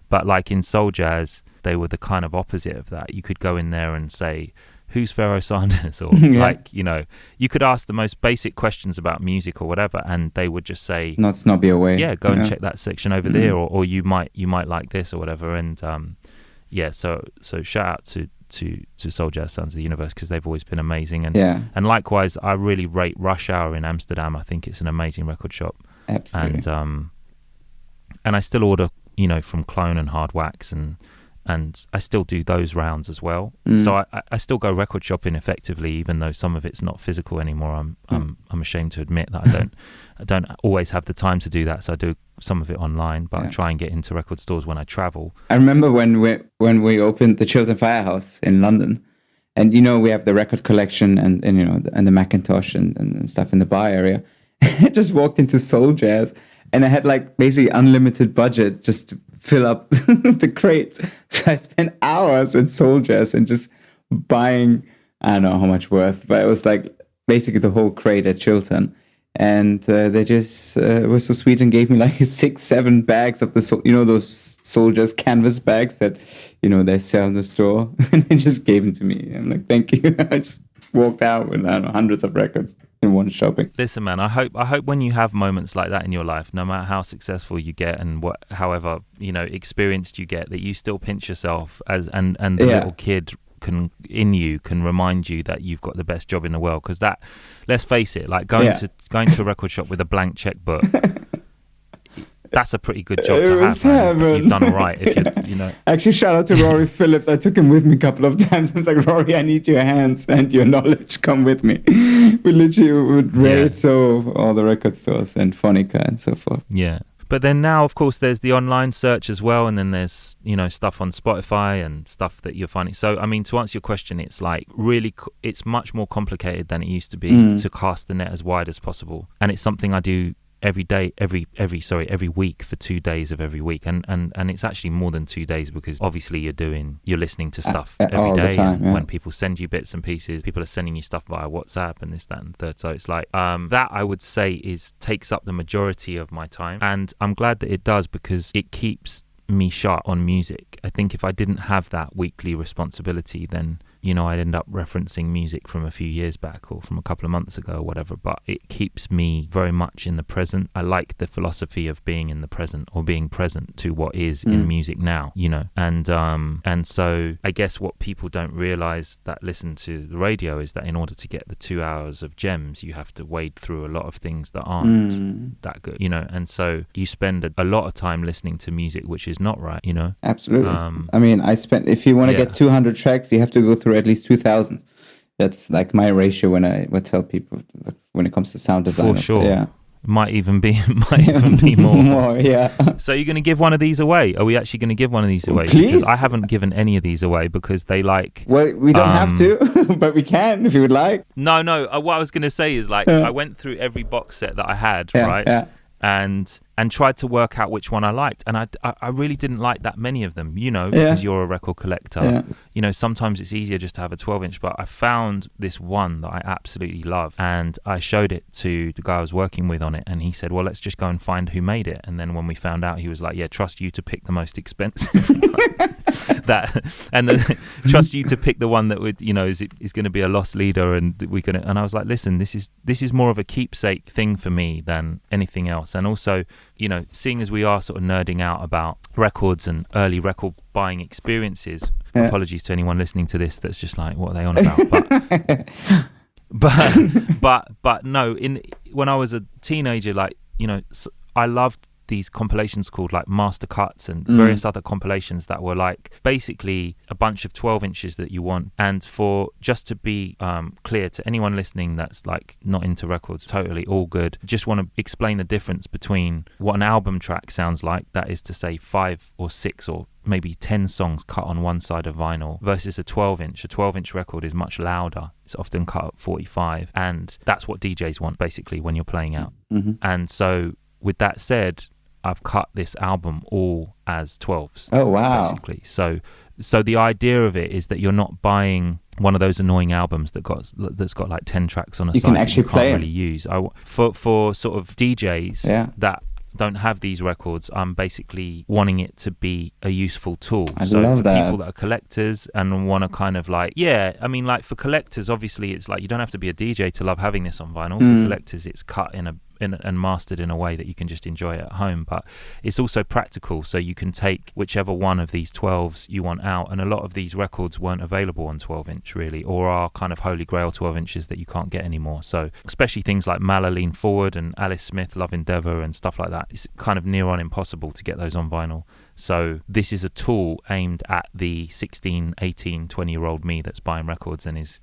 But like in Soul Jazz, they were the kind of opposite of that. You could go in there and say, who's Pharoah Sanders? Or you could ask the most basic questions about music or whatever, and they would just say, not be away. Yeah, go and check that section over there, or you might like this or whatever. And so shout out to Soul Jazz, Sounds of the Universe, because they've always been amazing. And likewise, I really rate Rush Hour in Amsterdam. I think it's an amazing record shop. Absolutely. And I still order, from Clone and Hard Wax, and I still do those rounds as well. So I still go record shopping effectively, even though some of it's not physical anymore. I'm ashamed to admit that I don't always have the time to do that. So I do some of it online, but I try and get into record stores when I travel. I remember when we opened the Chiltern Firehouse in London, and we have the record collection and the Macintosh and stuff in the bar area. I just walked into Soul Jazz, and I had like basically unlimited budget just to fill up the crates. So I spent hours at Soul Jazz and just buying, I don't know how much worth, but it was like basically the whole crate at Chiltern. And they just were so sweet and gave me like 6-7 bags of those Soul Jazz canvas bags that, they sell in the store. And they just gave them to me. I'm like, thank you. I just walked out with, I don't know, hundreds of records in one shopping. Listen, man, I hope when you have moments like that in your life, no matter how successful you get and however experienced you get, that you still pinch yourself and the little kid can remind you that you've got the best job in the world. Because that, let's face it, like going to a record shop with a blank checkbook, that's a pretty good job to have. You've done all right. If you Actually, shout out to Rory Phillips. I took him with me a couple of times. I was like, Rory, I need your hands and your knowledge. Come with me. We literally would raid all the record stores and Phonica and so forth. Yeah. But then now, of course, there's the online search as well, and then there's stuff on Spotify and stuff that you're finding. So, I mean, to answer your question, it's like really, it's much more complicated than it used to be to cast the net as wide as possible, and it's something I do every day, every week for 2 days of every week, and it's actually more than 2 days, because obviously you're listening to stuff every day, and when people send you bits and pieces, people are sending you stuff via WhatsApp and this, that, and the third. So it's like that, I would say, takes up the majority of my time, and I'm glad that it does, because it keeps me sharp on music. I think if I didn't have that weekly responsibility, then I'd end up referencing music from a few years back or from a couple of months ago or whatever, but it keeps me very much in the present. I like the philosophy of being in the present or being present to what is in music now, and so I guess what people don't realize that listen to the radio is that in order to get the 2 hours of gems, you have to wade through a lot of things that aren't that good, and so you spend a lot of time listening to music which is not right, Absolutely. I mean, if you want to get 200 tracks, you have to go through at least 2,000. That's like my ratio when I would tell people when it comes to sound design. For sure. Yeah. Might even be more. More, yeah. So you're going to give one of these away? Are we actually going to give one of these away? Please. Because I haven't given any of these away because they like... Well, we don't have to, but we can if you would like. No. What I was going to say is I went through every box set that I had, right? Yeah. And tried to work out which one I liked, and I really didn't like that many of them, because you're a record collector. Sometimes it's easier just to have a 12-inch, but I found this one that I absolutely love, and I showed it to the guy I was working with on it, and he said, well, let's just go and find who made it. And then when we found out, he was like, yeah, trust you to pick the most expensive trust you to pick the one that would, is going to be a lost leader, and and I was like, listen, this is more of a keepsake thing for me than anything else. And also, seeing as we are sort of nerding out about records and early record buying experiences, apologies to anyone listening to this that's just like, what are they on about? but no, when I was a teenager, I loved these compilations called like Master Cuts and various other compilations that were like basically a bunch of 12 inches that you want. And for just to be clear to anyone listening that's like not into records, totally all good, just want to explain the difference between what an album track sounds like, that is to say 5 or 6 or maybe 10 songs cut on one side of vinyl, versus a 12-inch. A 12-inch record is much louder. It's often cut at 45, and that's what DJs want basically when you're playing out. And so with that said, I've cut this album all as 12s. Oh, wow. Basically. So the idea of it is that you're not buying one of those annoying albums that's got like 10 tracks on a side. You can actually play can't really use. For sort of DJs that don't have these records, I'm basically wanting it to be a useful tool. I love that. People that are collectors and want to kind of like, for collectors, obviously it's like you don't have to be a DJ to love having this on vinyl. For collectors, it's cut and mastered in a way that you can just enjoy it at home, but it's also practical, so you can take whichever one of these 12s you want out. And a lot of these records weren't available on 12-inch really, or are kind of holy grail 12 inches that you can't get anymore. So especially things like Mala Lean Forward and Alice Smith Love Endeavour and stuff like that, it's kind of near on impossible to get those on vinyl. So this is a tool aimed at the 16, 18, 20-year-old me that's buying records and is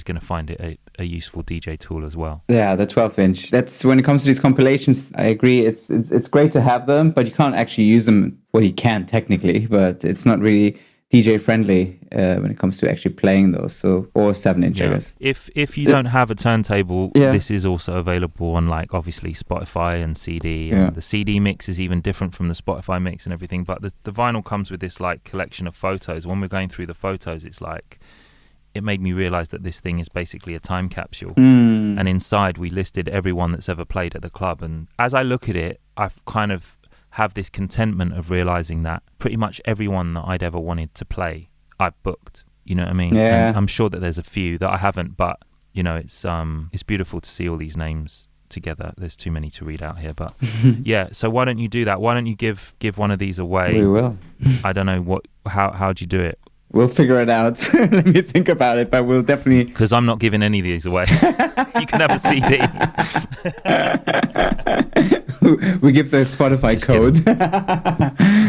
going to find it a useful DJ tool as well. Yeah, the 12-inch. That's when it comes to these compilations, I agree. It's great to have them, but you can't actually use them. Well, you can technically, but it's not really DJ friendly when it comes to actually playing those. So, or 7-inch, I guess. If you don't have a turntable, this is also available on like obviously Spotify and CD. And the CD mix is even different from the Spotify mix and everything. But the vinyl comes with this like collection of photos. When we're going through the photos, it's like, it made me realize that this thing is basically a time capsule. And inside we listed everyone that's ever played at the club. And as I look at it, I've kind of have this contentment of realizing that pretty much everyone that I'd ever wanted to play, I've booked. You know what I mean? Yeah. And I'm sure that there's a few that I haven't, but it's beautiful to see all these names together. There's too many to read out here, but so why don't you do that? Why don't you give one of these away? We will. I don't know how'd you do it? We'll figure it out. Let me think about it, but we'll definitely... Because I'm not giving any of these away. You can have a CD. We give the Spotify Just code.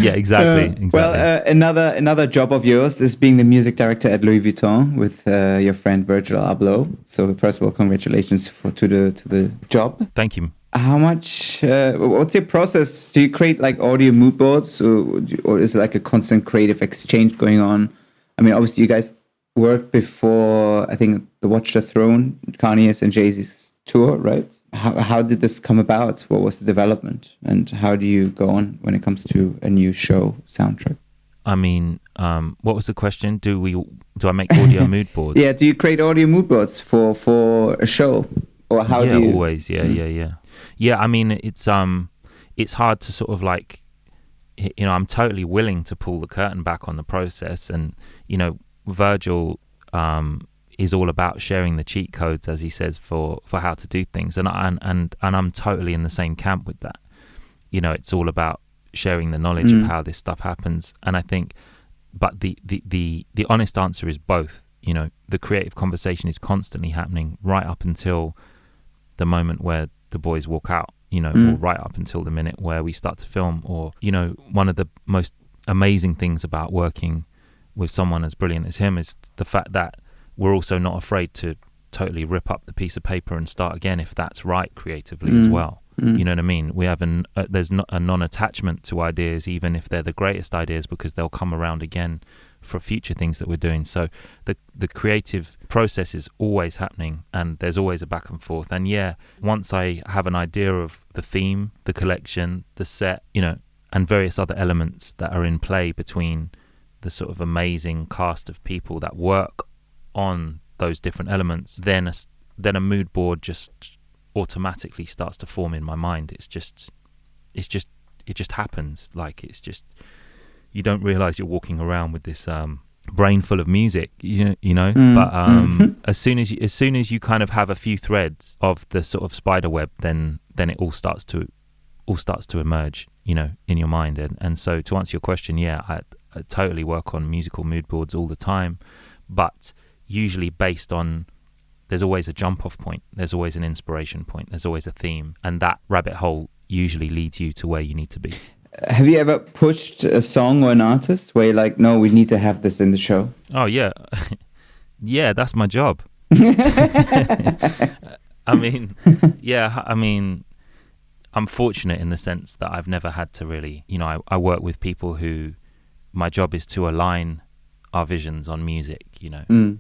Yeah, exactly. Well, another job of yours is being the music director at Louis Vuitton with your friend Virgil Abloh. So first of all, congratulations to the job. Thank you. How much? What's your process? Do you create like audio mood boards, or is it like a constant creative exchange going on? I mean, obviously, you guys worked before, I think, the Watch the Throne, Kanye's and Jay-Z's tour, right? How did this come about? What was the development? And how do you go on when it comes to a new show soundtrack? I mean, what was the question? Do I make audio mood boards? Yeah, do you create audio mood boards for a show? Or how do you... Always, yeah. Yeah, I mean, it's hard to sort of like, I'm totally willing to pull the curtain back on the process. And, Virgil, is all about sharing the cheat codes, as he says, for how to do things. And I'm totally in the same camp with that. You know, it's all about sharing the knowledge of how this stuff happens. And I think, but the honest answer is both. You know, the creative conversation is constantly happening right up until the moment where the boys walk out, you know, or right up until the minute where we start to film. Or, you know, one of the most amazing things about working with someone as brilliant as him is the fact that we're also not afraid to totally rip up the piece of paper and start again if that's right creatively as well. You know what I mean? We have there's not a non-attachment to ideas, even if they're the greatest ideas, because they'll come around again for future things that we're doing. So the creative process is always happening, and there's always a back and forth. And yeah, once I have an idea of the theme, the collection, the set, you know, and various other elements that are in play between the sort of amazing cast of people that work on those different elements, then a mood board just automatically starts to form in my mind. It just happens. Like, it's just, you don't realize you're walking around with this brain full of music, you know. But as soon as you kind of have a few threads of the sort of spider web, then it all starts to emerge, you know, in your mind. And so to answer your question, yeah, I totally work on musical mood boards all the time, but usually based on, there's always a jump off point, there's always an inspiration point, there's always a theme, and that rabbit hole usually leads you to where you need to be. Have you ever pushed a song or an artist where you're like, no, we need to have this in the show? Oh yeah. Yeah, that's my job. I mean, yeah, I mean, I'm fortunate in the sense that I've never had to really, you know, I work with people who, my job is to align our visions on music, you know,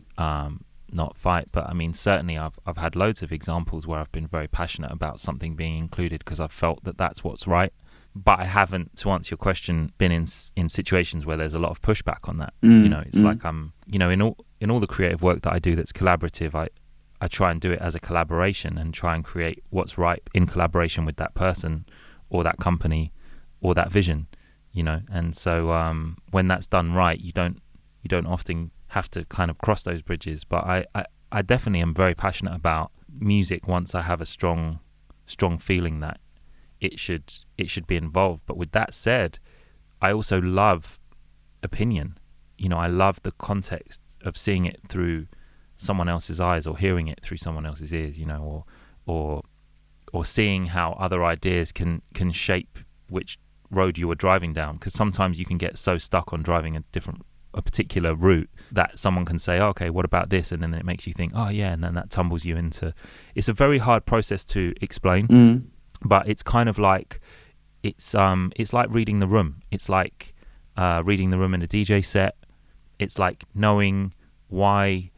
not fight. But I mean, certainly I've had loads of examples where I've been very passionate about something being included because I've felt that that's what's right. But I haven't, to answer your question, been in situations where there's a lot of pushback on that. You know, it's like I'm, you know, in all the creative work that I do that's collaborative, I try and do it as a collaboration and try and create what's right in collaboration with that person or that company or that vision, you know. And so when that's done right, you don't often have to kind of cross those bridges. But I definitely am very passionate about music once I have a strong feeling that it should be involved. But with that said, I also love opinion. You know, I love the context of seeing it through someone else's eyes or hearing it through someone else's ears, you know, or seeing how other ideas can shape which road you were driving down. Because sometimes you can get so stuck on driving a particular route that someone can say, oh, okay, what about this? And then it makes you think, oh yeah, and then that tumbles you into, it's a very hard process to explain. But it's kind of like, it's like reading the room. It's like reading the room in a DJ set. It's like knowing why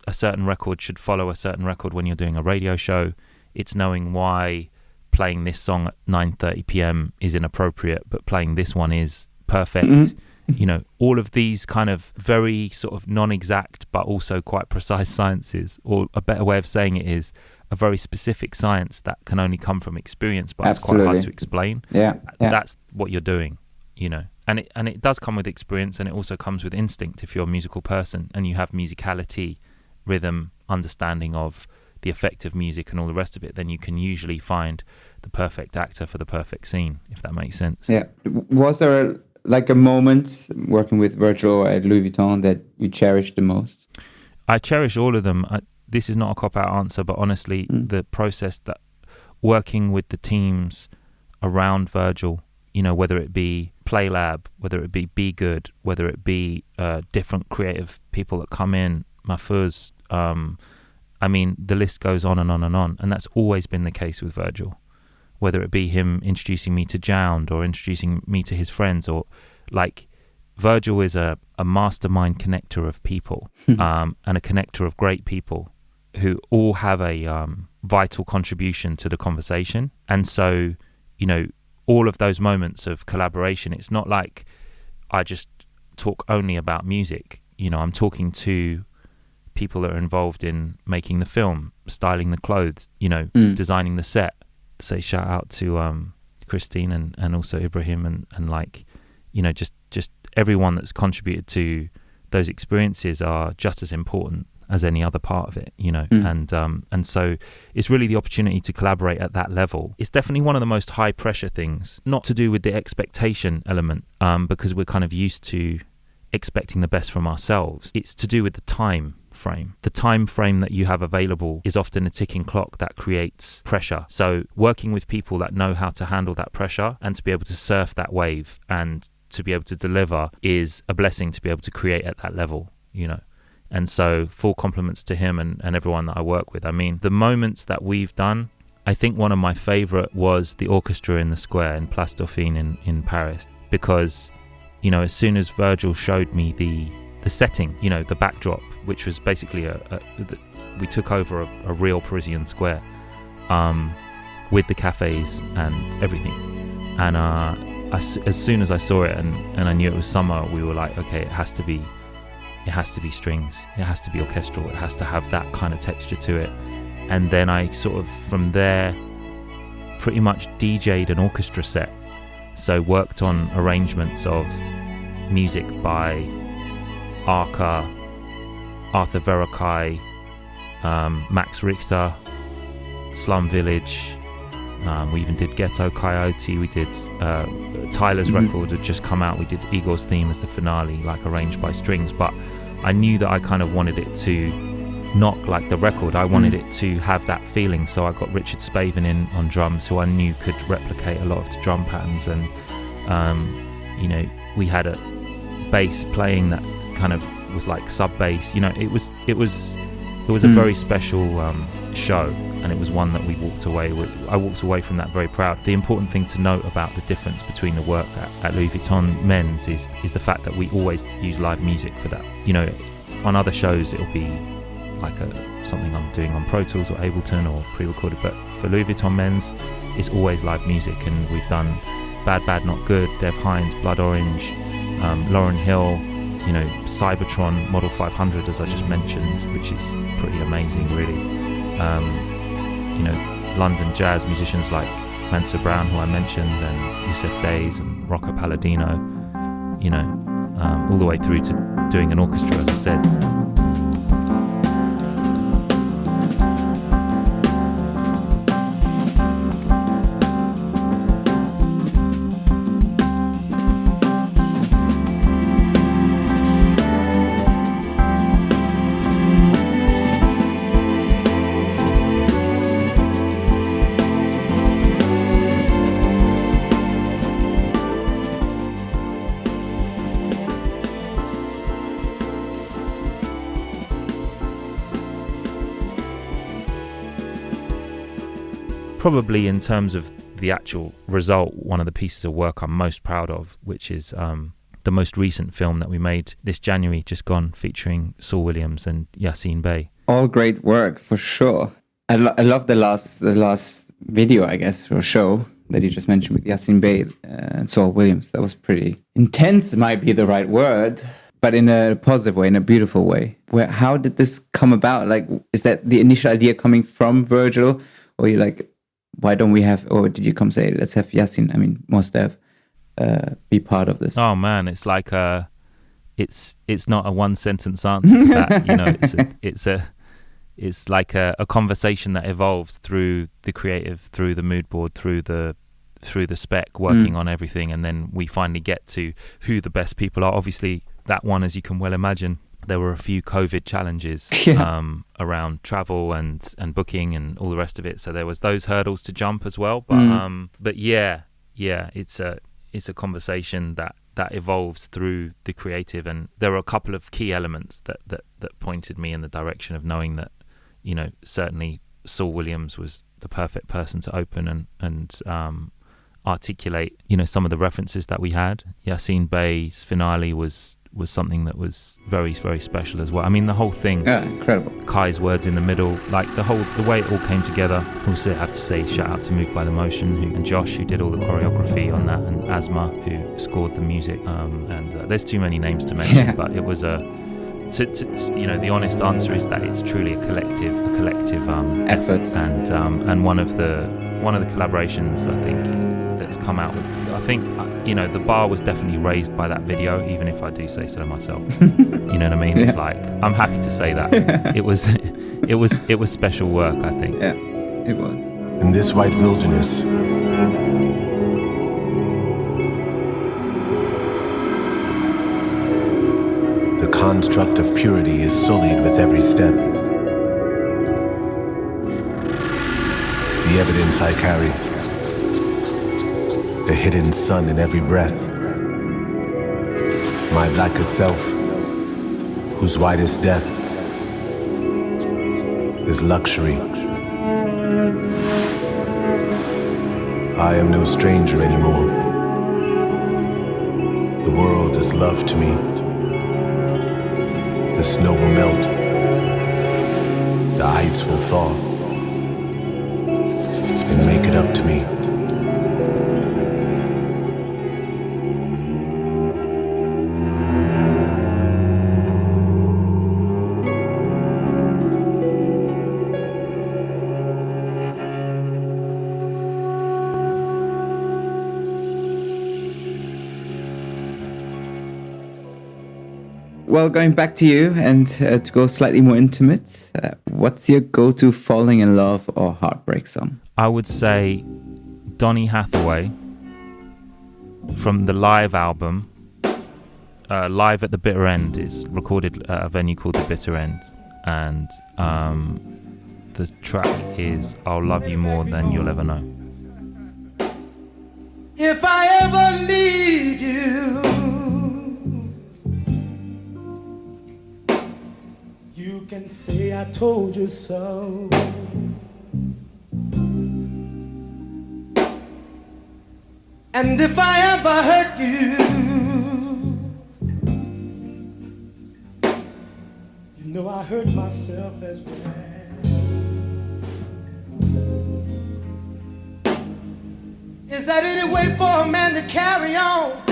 a certain record should follow a certain record when you're doing a radio show. It's knowing why playing this song at 9:30 p.m. is inappropriate, but playing this one is perfect. You know, all of these kind of very sort of non-exact but also quite precise sciences, or a better way of saying it is a very specific science that can only come from experience, but it's quite hard to explain. Yeah. That's what you're doing, you know. And it does come with experience, and it also comes with instinct if you're a musical person and you have musicality, rhythm, understanding of the effect of music and all the rest of it, then you can usually find the perfect actor for the perfect scene, if that makes sense. Yeah. Was there like a moment working with Virgil at Louis Vuitton that you cherished the most? I cherish all of them. This is not a cop-out answer, but honestly, the process that working with the teams around Virgil, you know, whether it be Play Lab, whether it be Good, whether it be different creative people that come in, Mahfouz, I mean, the list goes on and on and on. And that's always been the case with Virgil, whether it be him introducing me to Jound or introducing me to his friends, or like, Virgil is a mastermind connector of people, and a connector of great people who all have a vital contribution to the conversation. And so, you know, all of those moments of collaboration, it's not like I just talk only about music. You know, I'm talking to people that are involved in making the film, styling the clothes, you know, designing the set. Say shout out to Christine and also Ibrahim and like, you know, just everyone that's contributed to those experiences are just as important as any other part of it, you know. And so it's really the opportunity to collaborate at that level. It's definitely one of the most high pressure things, not to do with the expectation element, because we're kind of used to expecting the best from ourselves. It's to do with the time frame. The time frame that you have available is often a ticking clock that creates pressure. So working with people that know how to handle that pressure and to be able to surf that wave and to be able to deliver is a blessing, to be able to create at that level, you know. And so full compliments to him and everyone that I work with. I mean, the moments that we've done, I think one of my favorite was the orchestra in the square in Place Dauphine in Paris, because, you know, as soon as Virgil showed me the setting, you know, the backdrop, which was basically we took over a real Parisian square, with the cafes and everything. And as soon as I saw it and I knew it was summer, we were like, okay, it has to be strings, it has to be orchestral, it has to have that kind of texture to it. And then I sort of from there pretty much DJ'd an orchestra set, so worked on arrangements of music by Arca, Arthur Verocai, Max Richter, Slum Village. We even did Ghetto Coyote. We did Tyler's record had just come out. We did Igor's theme as the finale, like arranged by strings. But I knew that I kind of wanted it to not like the record. I wanted it to have that feeling. So I got Richard Spaven in on drums, who I knew could replicate a lot of the drum patterns. And you know, we had a bass playing that kind of was like sub bass. You know, it was a very special show, and it was one that we walked away with. I walked away from that very proud. The important thing to note about the difference between the work at Louis Vuitton Men's is the fact that we always use live music for that. You know, on other shows it'll be like something I'm doing on Pro Tools or Ableton or pre-recorded, but for Louis Vuitton Men's it's always live music. And we've done Bad Bad Not Good, Dev Hynes, Blood Orange, Lauryn Hill, you know, Cybertron, Model 500, as I just mentioned, which is pretty amazing, really. You know, London jazz musicians like Mansur Brown, who I mentioned, and Yusef Days and Rocco Palladino, you know, all the way through to doing an orchestra, as I said. Probably in terms of the actual result, one of the pieces of work I'm most proud of, which is the most recent film that we made this January, just gone, featuring Saul Williams and Yassine Bey. All great work, for sure. I love the last video, I guess, or show that you just mentioned with Yassine Bey and Saul Williams. That was pretty intense, might be the right word, but in a positive way, in a beautiful way. How did this come about? Like, is that the initial idea coming from Virgil, or you like, why don't we have, or did you come say, let's have Yassine, I mean, Mostav, be part of this? Oh man, it's like it's not a one sentence answer to that. You know, it's like a conversation that evolves through the creative, through the mood board, through the spec, working on everything, and then we finally get to who the best people are. Obviously, that one, as you can well imagine, there were a few COVID challenges around travel and booking and all the rest of it. So there was those hurdles to jump as well. But yeah, it's a conversation that evolves through the creative. And there are a couple of key elements that pointed me in the direction of knowing that, you know, certainly Saul Williams was the perfect person to open and articulate, you know, some of the references that we had. Yassine Bey's finale was something that was very, very special as well. I mean, the whole thing. Yeah, incredible. Kai's words in the middle, like the way it all came together. Also have to say shout out to Moved by the Motion and Josh, who did all the choreography on that, and Asma, who scored the music. And there's too many names to mention, but it was you know, the honest answer is that it's truly a collective effort. And one of the collaborations, I think, that's come out with, I think, the bar was definitely raised by that video, even if I do say so myself. You know what I mean? It's like, I'm happy to say that. It was special work, I think. Yeah, it was. In this white wilderness, the construct of purity is sullied with every step. The evidence I carry, a hidden sun in every breath. My blackest self, whose whitest death is luxury. I am no stranger anymore. The world is love to me. The snow will melt. The ice will thaw. And make it up to me. Well, going back to you and to go slightly more intimate, what's your go-to falling in love or heartbreak song? I would say Donny Hathaway from the live album, Live at the Bitter End. It's recorded at a venue called the Bitter End, and the track is I'll Love You More Than You'll Ever Know. If I ever leave you, you can say I told you so. And if I ever hurt you, you know I hurt myself as well. Is that any way for a man to carry on?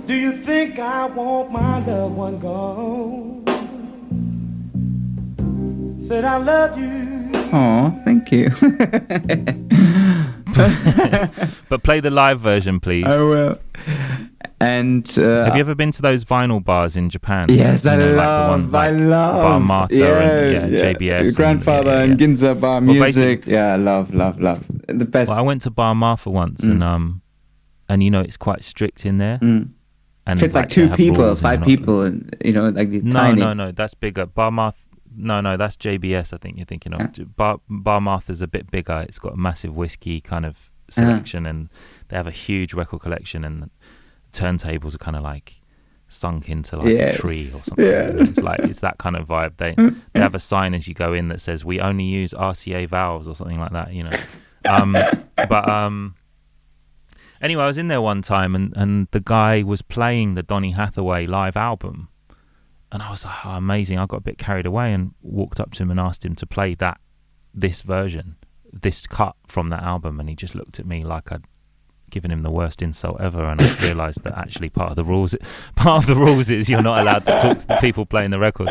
Do you think I want my loved one gone? Said I love you. Oh, thank you. But play the live version, please. I will. And have you ever been to those vinyl bars in Japan? Yes, I love Bar Martha and JBS. Grandfather and Ginza Bar Well, music. Yeah, love. The best. Well, I went to Bar Martha once, and it's quite strict in there. And fits like 2 people, 5 people, and like the tiny. No, that's bigger. Bar Martha. No, that's JBS. I think you're thinking of. Bar Martha's a bit bigger. It's got a massive whiskey kind of selection, and they have a huge record collection, and turntables are kind of like sunk into like a tree or something. It's that kind of vibe. They have a sign as you go in that says we only use RCA valves or something like that. Anyway, I was in there one time, and the guy was playing the Donny Hathaway live album, and I was like, oh, amazing. I got a bit carried away and walked up to him and asked him to play this version, this cut from that album, and he just looked at me like I'd given him the worst insult ever. And I realised that actually part of the rules is you're not allowed to talk to the people playing the record.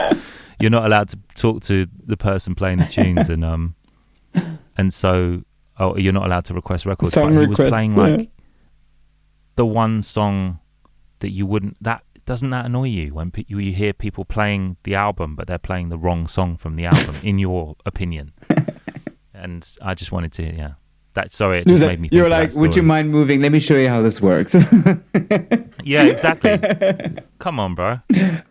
You're not allowed to talk to the person playing the tunes, and so you're not allowed to request records. But he was playing like the one song that you wouldn't. Doesn't that annoy you when you hear people playing the album but they're playing the wrong song from the album, in your opinion? And I just wanted to, it just made me think. You were like, would you mind moving? Let me show you how this works. Yeah, exactly. Come on, bro.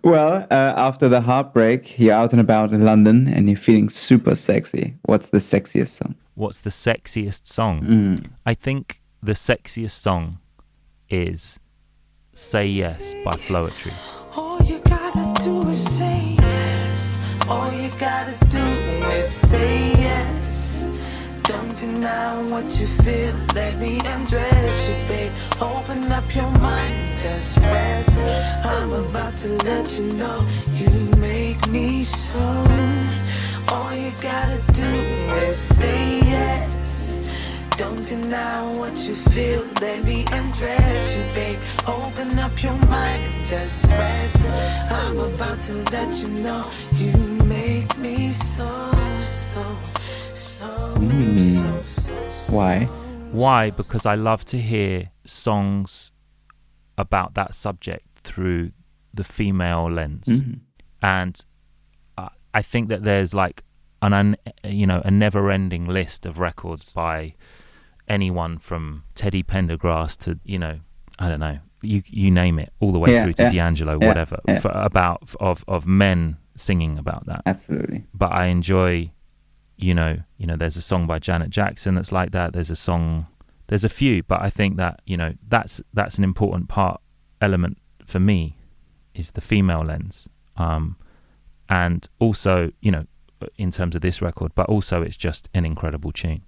Well, after the heartbreak, you're out and about in London and you're feeling super sexy. What's the sexiest song? What's the sexiest song? I think the sexiest song is Say Yes by Floetry. All you gotta do is say yes. All you gotta do is say yes. Don't deny what you feel. Let me undress you, babe. Open up your mind and just rest. I'm about to let you know you make me so. All you gotta do is say yes. Don't deny what you feel. Let me undress you, babe. Open up your mind and just rest. I'm about to let you know you make me so Why? Why? Because I love to hear songs about that subject through the female lens. And I think that there's like a never-ending list of records by anyone from Teddy Pendergrass to, I don't know, you name it, all the way through to D'Angelo, whatever, of men singing about that. Absolutely. But I enjoy, there's a song by Janet Jackson that's like that. There's a few, but I think that, that's an important element for me, is the female lens. And also, in terms of this record, but also it's just an incredible tune.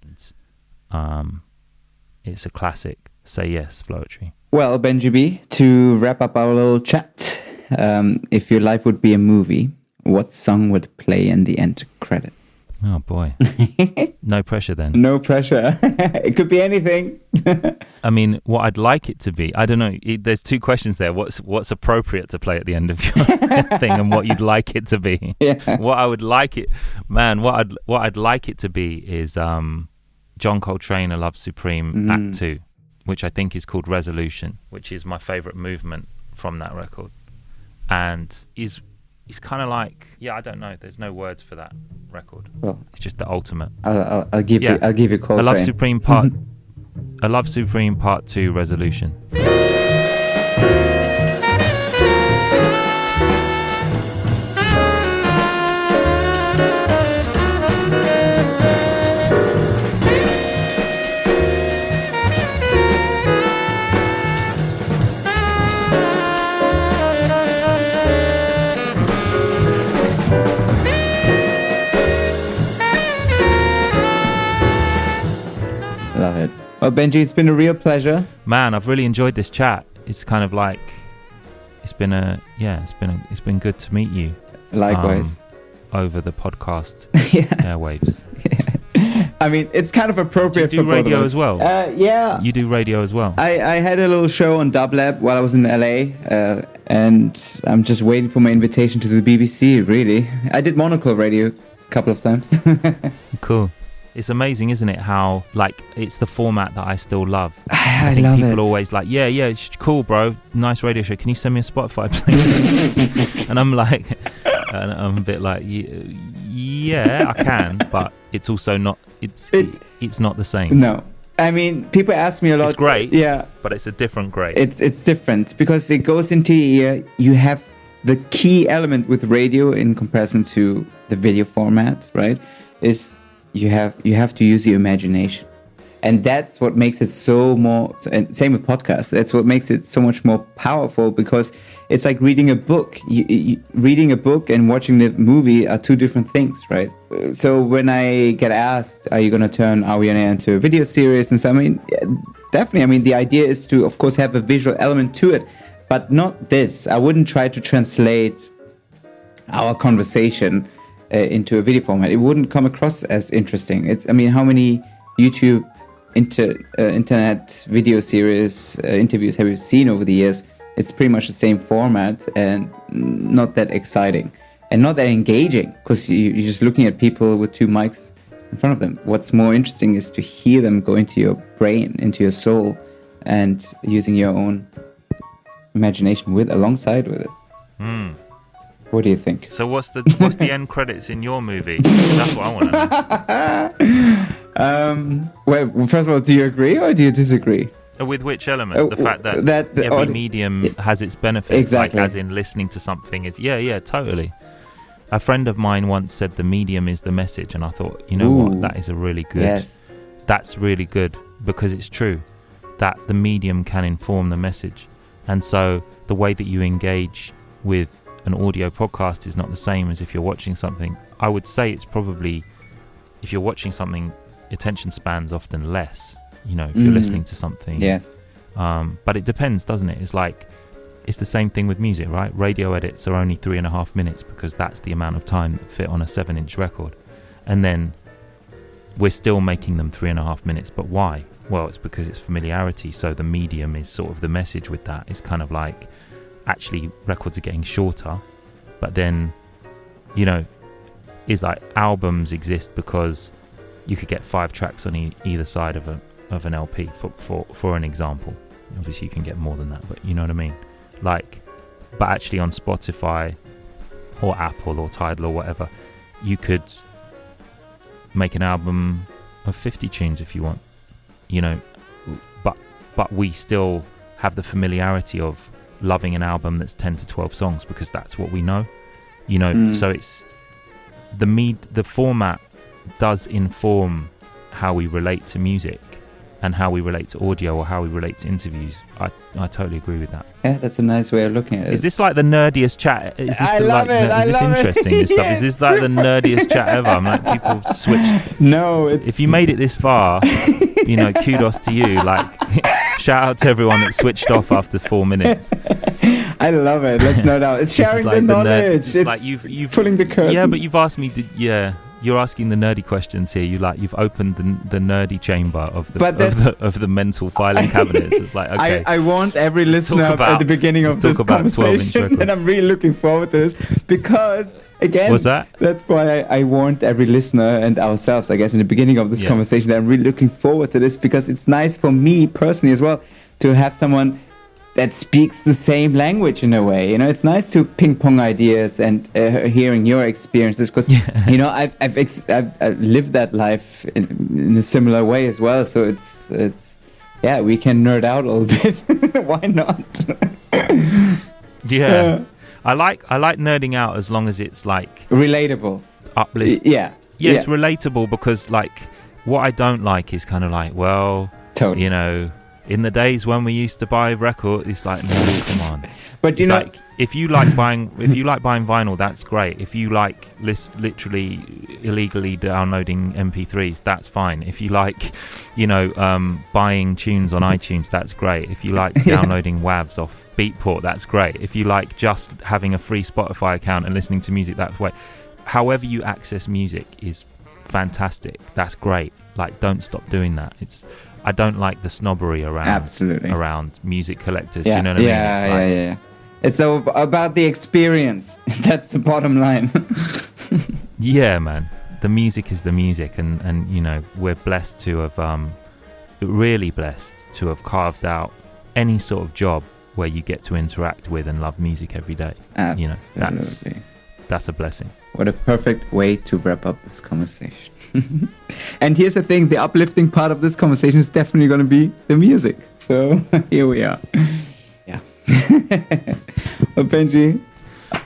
It's a classic. Say Yes, Floetry. Well, Benji B, to wrap up our little chat, if your life would be a movie, what song would play in the end credits? Oh boy. No pressure then. No pressure. It could be anything. I mean, what I'd like it to be, I don't know, there's two questions there. What's appropriate to play at the end of your thing, and what you'd like it to be. Yeah. What I would like it, man, what I'd like it to be is John Coltrane, A Love Supreme, Act 2, which I think is called Resolution, which is my favorite movement from that record. And is kind of like, I don't know, there's no words for that record. Well, it's just the ultimate. I'll give you Coltrane. A Love Supreme Part 2, Resolution. Love it. Well, Benji, it's been a real pleasure. Man, I've really enjoyed this chat. It's kind of like, it's been good to meet you. Likewise. Over the podcast airwaves. Yeah. I mean, it's kind of appropriate for both of us. Do you do radio as well? Yeah. You do radio as well? I had a little show on Dublab while I was in LA, and I'm just waiting for my invitation to the BBC, really. I did Monocle Radio a couple of times. Cool. It's amazing, isn't it, how, like, it's the format that I still love. I love it. People always like, yeah, it's cool, bro. Nice radio show. Can you send me a Spotify playlist? And I'm like, I'm a bit like, yeah, I can, but it's also not, it's not the same. No. I mean, people ask me a lot. It's great, yeah, but it's a different great. It's different because it goes into your ear. You have the key element with radio in comparison to the video format, right? Is you have to use your imagination, and that's what makes it so more. And same with podcasts. That's what makes it so much more powerful, because it's like reading a book. Reading a book and watching the movie are two different things, right? So when I get asked, "Are you going to turn Are We On Air into a video series?" and so, I mean, definitely. I mean, the idea is to, of course, have a visual element to it, but not this. I wouldn't try to translate our conversation into a video format. It wouldn't come across as interesting. How many YouTube internet video series interviews have you seen over the years? It's pretty much the same format and not that exciting and not that engaging, because you're just looking at people with two mics in front of them. What's more interesting is to hear them go into your brain, into your soul, and using your own imagination alongside with it. What do you think? So what's the end credits in your movie? That's what I want to know. Well, first of all, do you agree or do you disagree? With which element? The fact that every medium has its benefits. Exactly. Like, as in listening to something is... Yeah, totally. A friend of mine once said the medium is the message, and I thought, you know what? That is a really good... Yes. That's really good, because it's true that the medium can inform the message. And so the way that you engage with an audio podcast is not the same as if you're watching something. I would say it's probably, if you're watching something, attention span's often less, if you're listening to something. Yes. But it depends, doesn't it? It's like, it's the same thing with music, right? Radio edits are only 3.5 minutes because that's the amount of time that fit on a 7-inch record. And then we're still making them 3.5 minutes. But why? Well, it's because it's familiarity. So the medium is sort of the message with that. It's kind of like, actually records are getting shorter, but then it's like albums exist because you could get 5 tracks on either side of an LP for an example. Obviously you can get more than that, but you know what I mean. Like, but actually on Spotify or Apple or Tidal or whatever, you could make an album of 50 tunes if you want, you know, but we still have the familiarity of loving an album that's 10 to 12 songs because that's what we know, you know. So it's the format does inform how we relate to music and how we relate to audio or how we relate to interviews. I totally agree with that. Yeah, that's a nice way of looking at it. Is this like the nerdiest chat? Is this I love it. Is this interesting? This stuff? Yeah, is this like the nerdiest chat ever? I'm like, people switched. No, it's... If you made it this far, you know, kudos to you. Like, shout out to everyone that switched off after 4 minutes. I love it. Let's no doubt. It's sharing like the knowledge. It's like you've pulling the curtain. Yeah, but you've asked me. You're asking the nerdy questions here. You've opened the nerdy chamber of the mental filing cabinets. It's like, okay. I want every listener at the beginning of this conversation, and I'm really looking forward to this because, again, what's that? That's why I warned every listener and ourselves, I guess, in the beginning of this conversation, that I'm really looking forward to this because it's nice for me personally as well to have someone that speaks the same language in a way. You know, it's nice to ping pong ideas and hearing your experiences because you know I've lived that life in a similar way as well. So it's we can nerd out a little bit. Why not? I like nerding out as long as it's like relatable, uplift. Yeah, it's relatable because like what I don't like is kind of like, well, totally. You know, in the days when we used to buy records, it's like, no, come on. But you know, like, if you like buying vinyl, that's great. If you like literally illegally downloading MP3s, that's fine. If you like, you know, buying tunes on iTunes, that's great. If you like downloading WAVs off Beatport, that's great. If you like just having a free Spotify account and listening to music that way, however you access music is fantastic. That's great. Like, don't stop doing that. I don't like the snobbery around music collectors. Do you know what I mean? It's about the experience. That's the bottom line. Yeah, man. The music is the music, and you know, we're blessed to have really blessed to have carved out any sort of job where you get to interact with and love music every day. Absolutely. You know, that's a blessing. What a perfect way to wrap up this conversation. And here's the thing, the uplifting part of this conversation is definitely going to be the music. So here we are. Yeah. Well, Benji.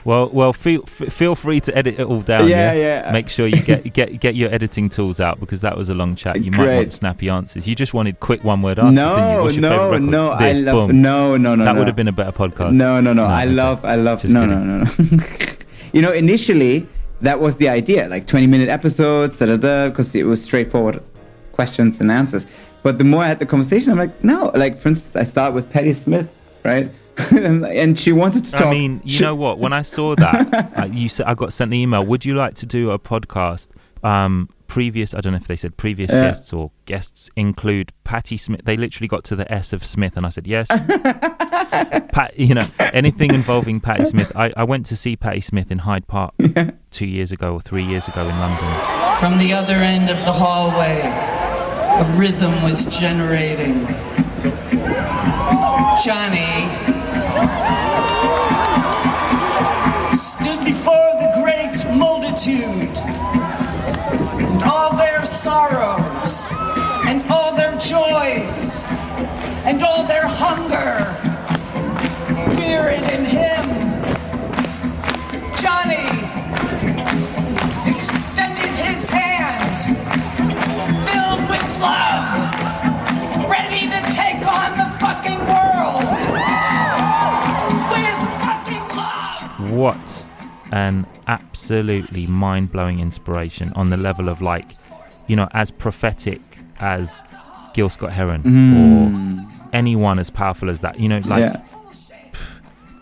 Well, feel free to edit it all down. Yeah. Make sure you get your editing tools out because that was a long chat. You might want snappy answers. You just wanted quick one-word answers. No. That would have been a better podcast. No. I love. No. You know, initially that was the idea, like 20-minute episodes, because it was straightforward questions and answers. But the more I had the conversation, I'm like, no. Like, for instance, I start with Patti Smith, right? And she wanted to talk. I mean, you know what? When I saw that, I got sent the email. Would you like to do a podcast? Previous, I don't know if they said previous guests or guests include Patti Smith. They literally got to the S of Smith, and I said yes. You know, anything involving Patti Smith. I went to see Patti Smith in Hyde Park 2 years ago or 3 years ago in London. From the other end of the hallway, a rhythm was generating. Johnny stood before the great multitude, and all their sorrows, and all their joys, and all their hunger buried in him. Johnny extended his hand, filled with love, ready to take on the fucking world with fucking love. What an absolutely mind-blowing inspiration on the level of, like, you know, as prophetic as Gil Scott-Heron or anyone as powerful as that, you know, like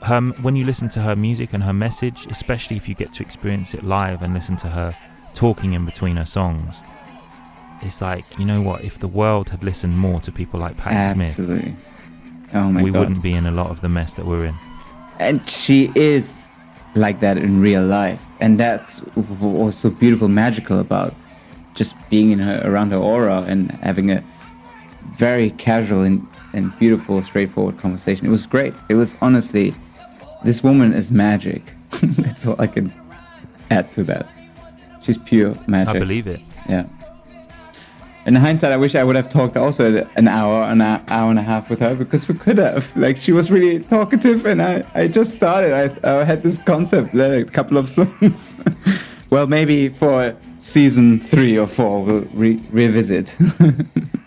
her, when you listen to her music and her message, especially if you get to experience it live and listen to her talking in between her songs, it's like, you know what, if the world had listened more to people like Patti Smith, we wouldn't be in a lot of the mess that we're in. And she is like that in real life, and that's what's so beautiful, magical about just being in her, around her aura and having a very casual and beautiful, straightforward conversation. It was great. It was honestly, this woman is magic. That's all I can add to that. She's pure magic. I believe it. Yeah. In hindsight, I wish I would have talked also an hour and a half with her, because we could have. Like, she was really talkative, and I just started. I had this concept, a couple of songs. Well, maybe for season 3 or 4, we'll revisit.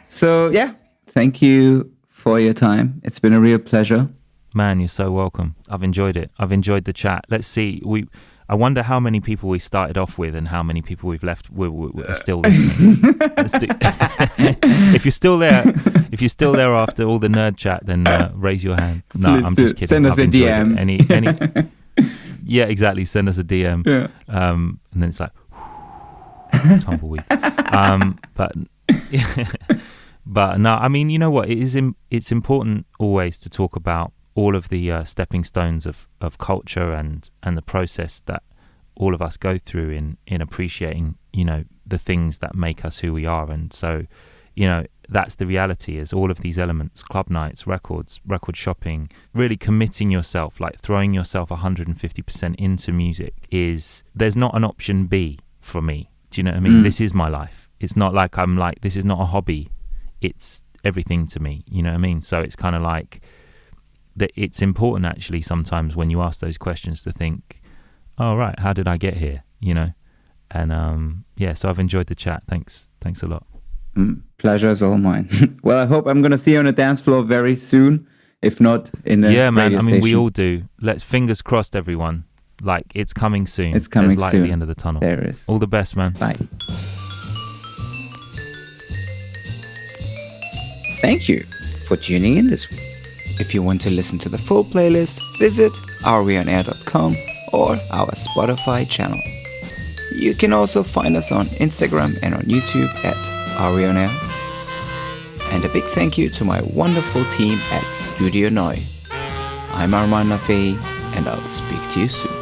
So, yeah, thank you for your time. It's been a real pleasure. Man, you're so welcome. I've enjoyed it. I've enjoyed the chat. Let's see. I wonder how many people we started off with and how many people we've left we're still listening. If you're still there after all the nerd chat, then raise your hand. No, Please I'm just kidding. Send us a DM. Any yeah, exactly. Send us a DM. Yeah. And then it's like tumbleweed. But no, I mean, you know what? It's important always to talk about all of the stepping stones of culture and the process that all of us go through in appreciating, you know, the things that make us who we are. And so, you know, that's the reality, is all of these elements: club nights, records, record shopping, really committing yourself, like throwing yourself 150% into music. There's not an option B for me. Do you know what I mean? This is my life. It's not like this is not a hobby. It's everything to me. You know what I mean? So it's kind of like, that it's important actually sometimes when you ask those questions to think, oh right, how did I get here, you know? And yeah, so I've enjoyed the chat. Thanks a lot. Pleasure is all mine. Well, I hope I'm gonna see you on the dance floor very soon, if not in the yeah, man. radio I mean, station. we all do. Let's fingers crossed, everyone. Like, it's coming soon. It's coming There's light soon. at the end of the tunnel. There is. All the best, man. Bye. Thank you for tuning in this week. If you want to listen to the full playlist, visit areonair.com or our Spotify channel. You can also find us on Instagram and on YouTube at areonair. And a big thank you to my wonderful team at Studio Neu. I'm Armand Nafei, and I'll speak to you soon.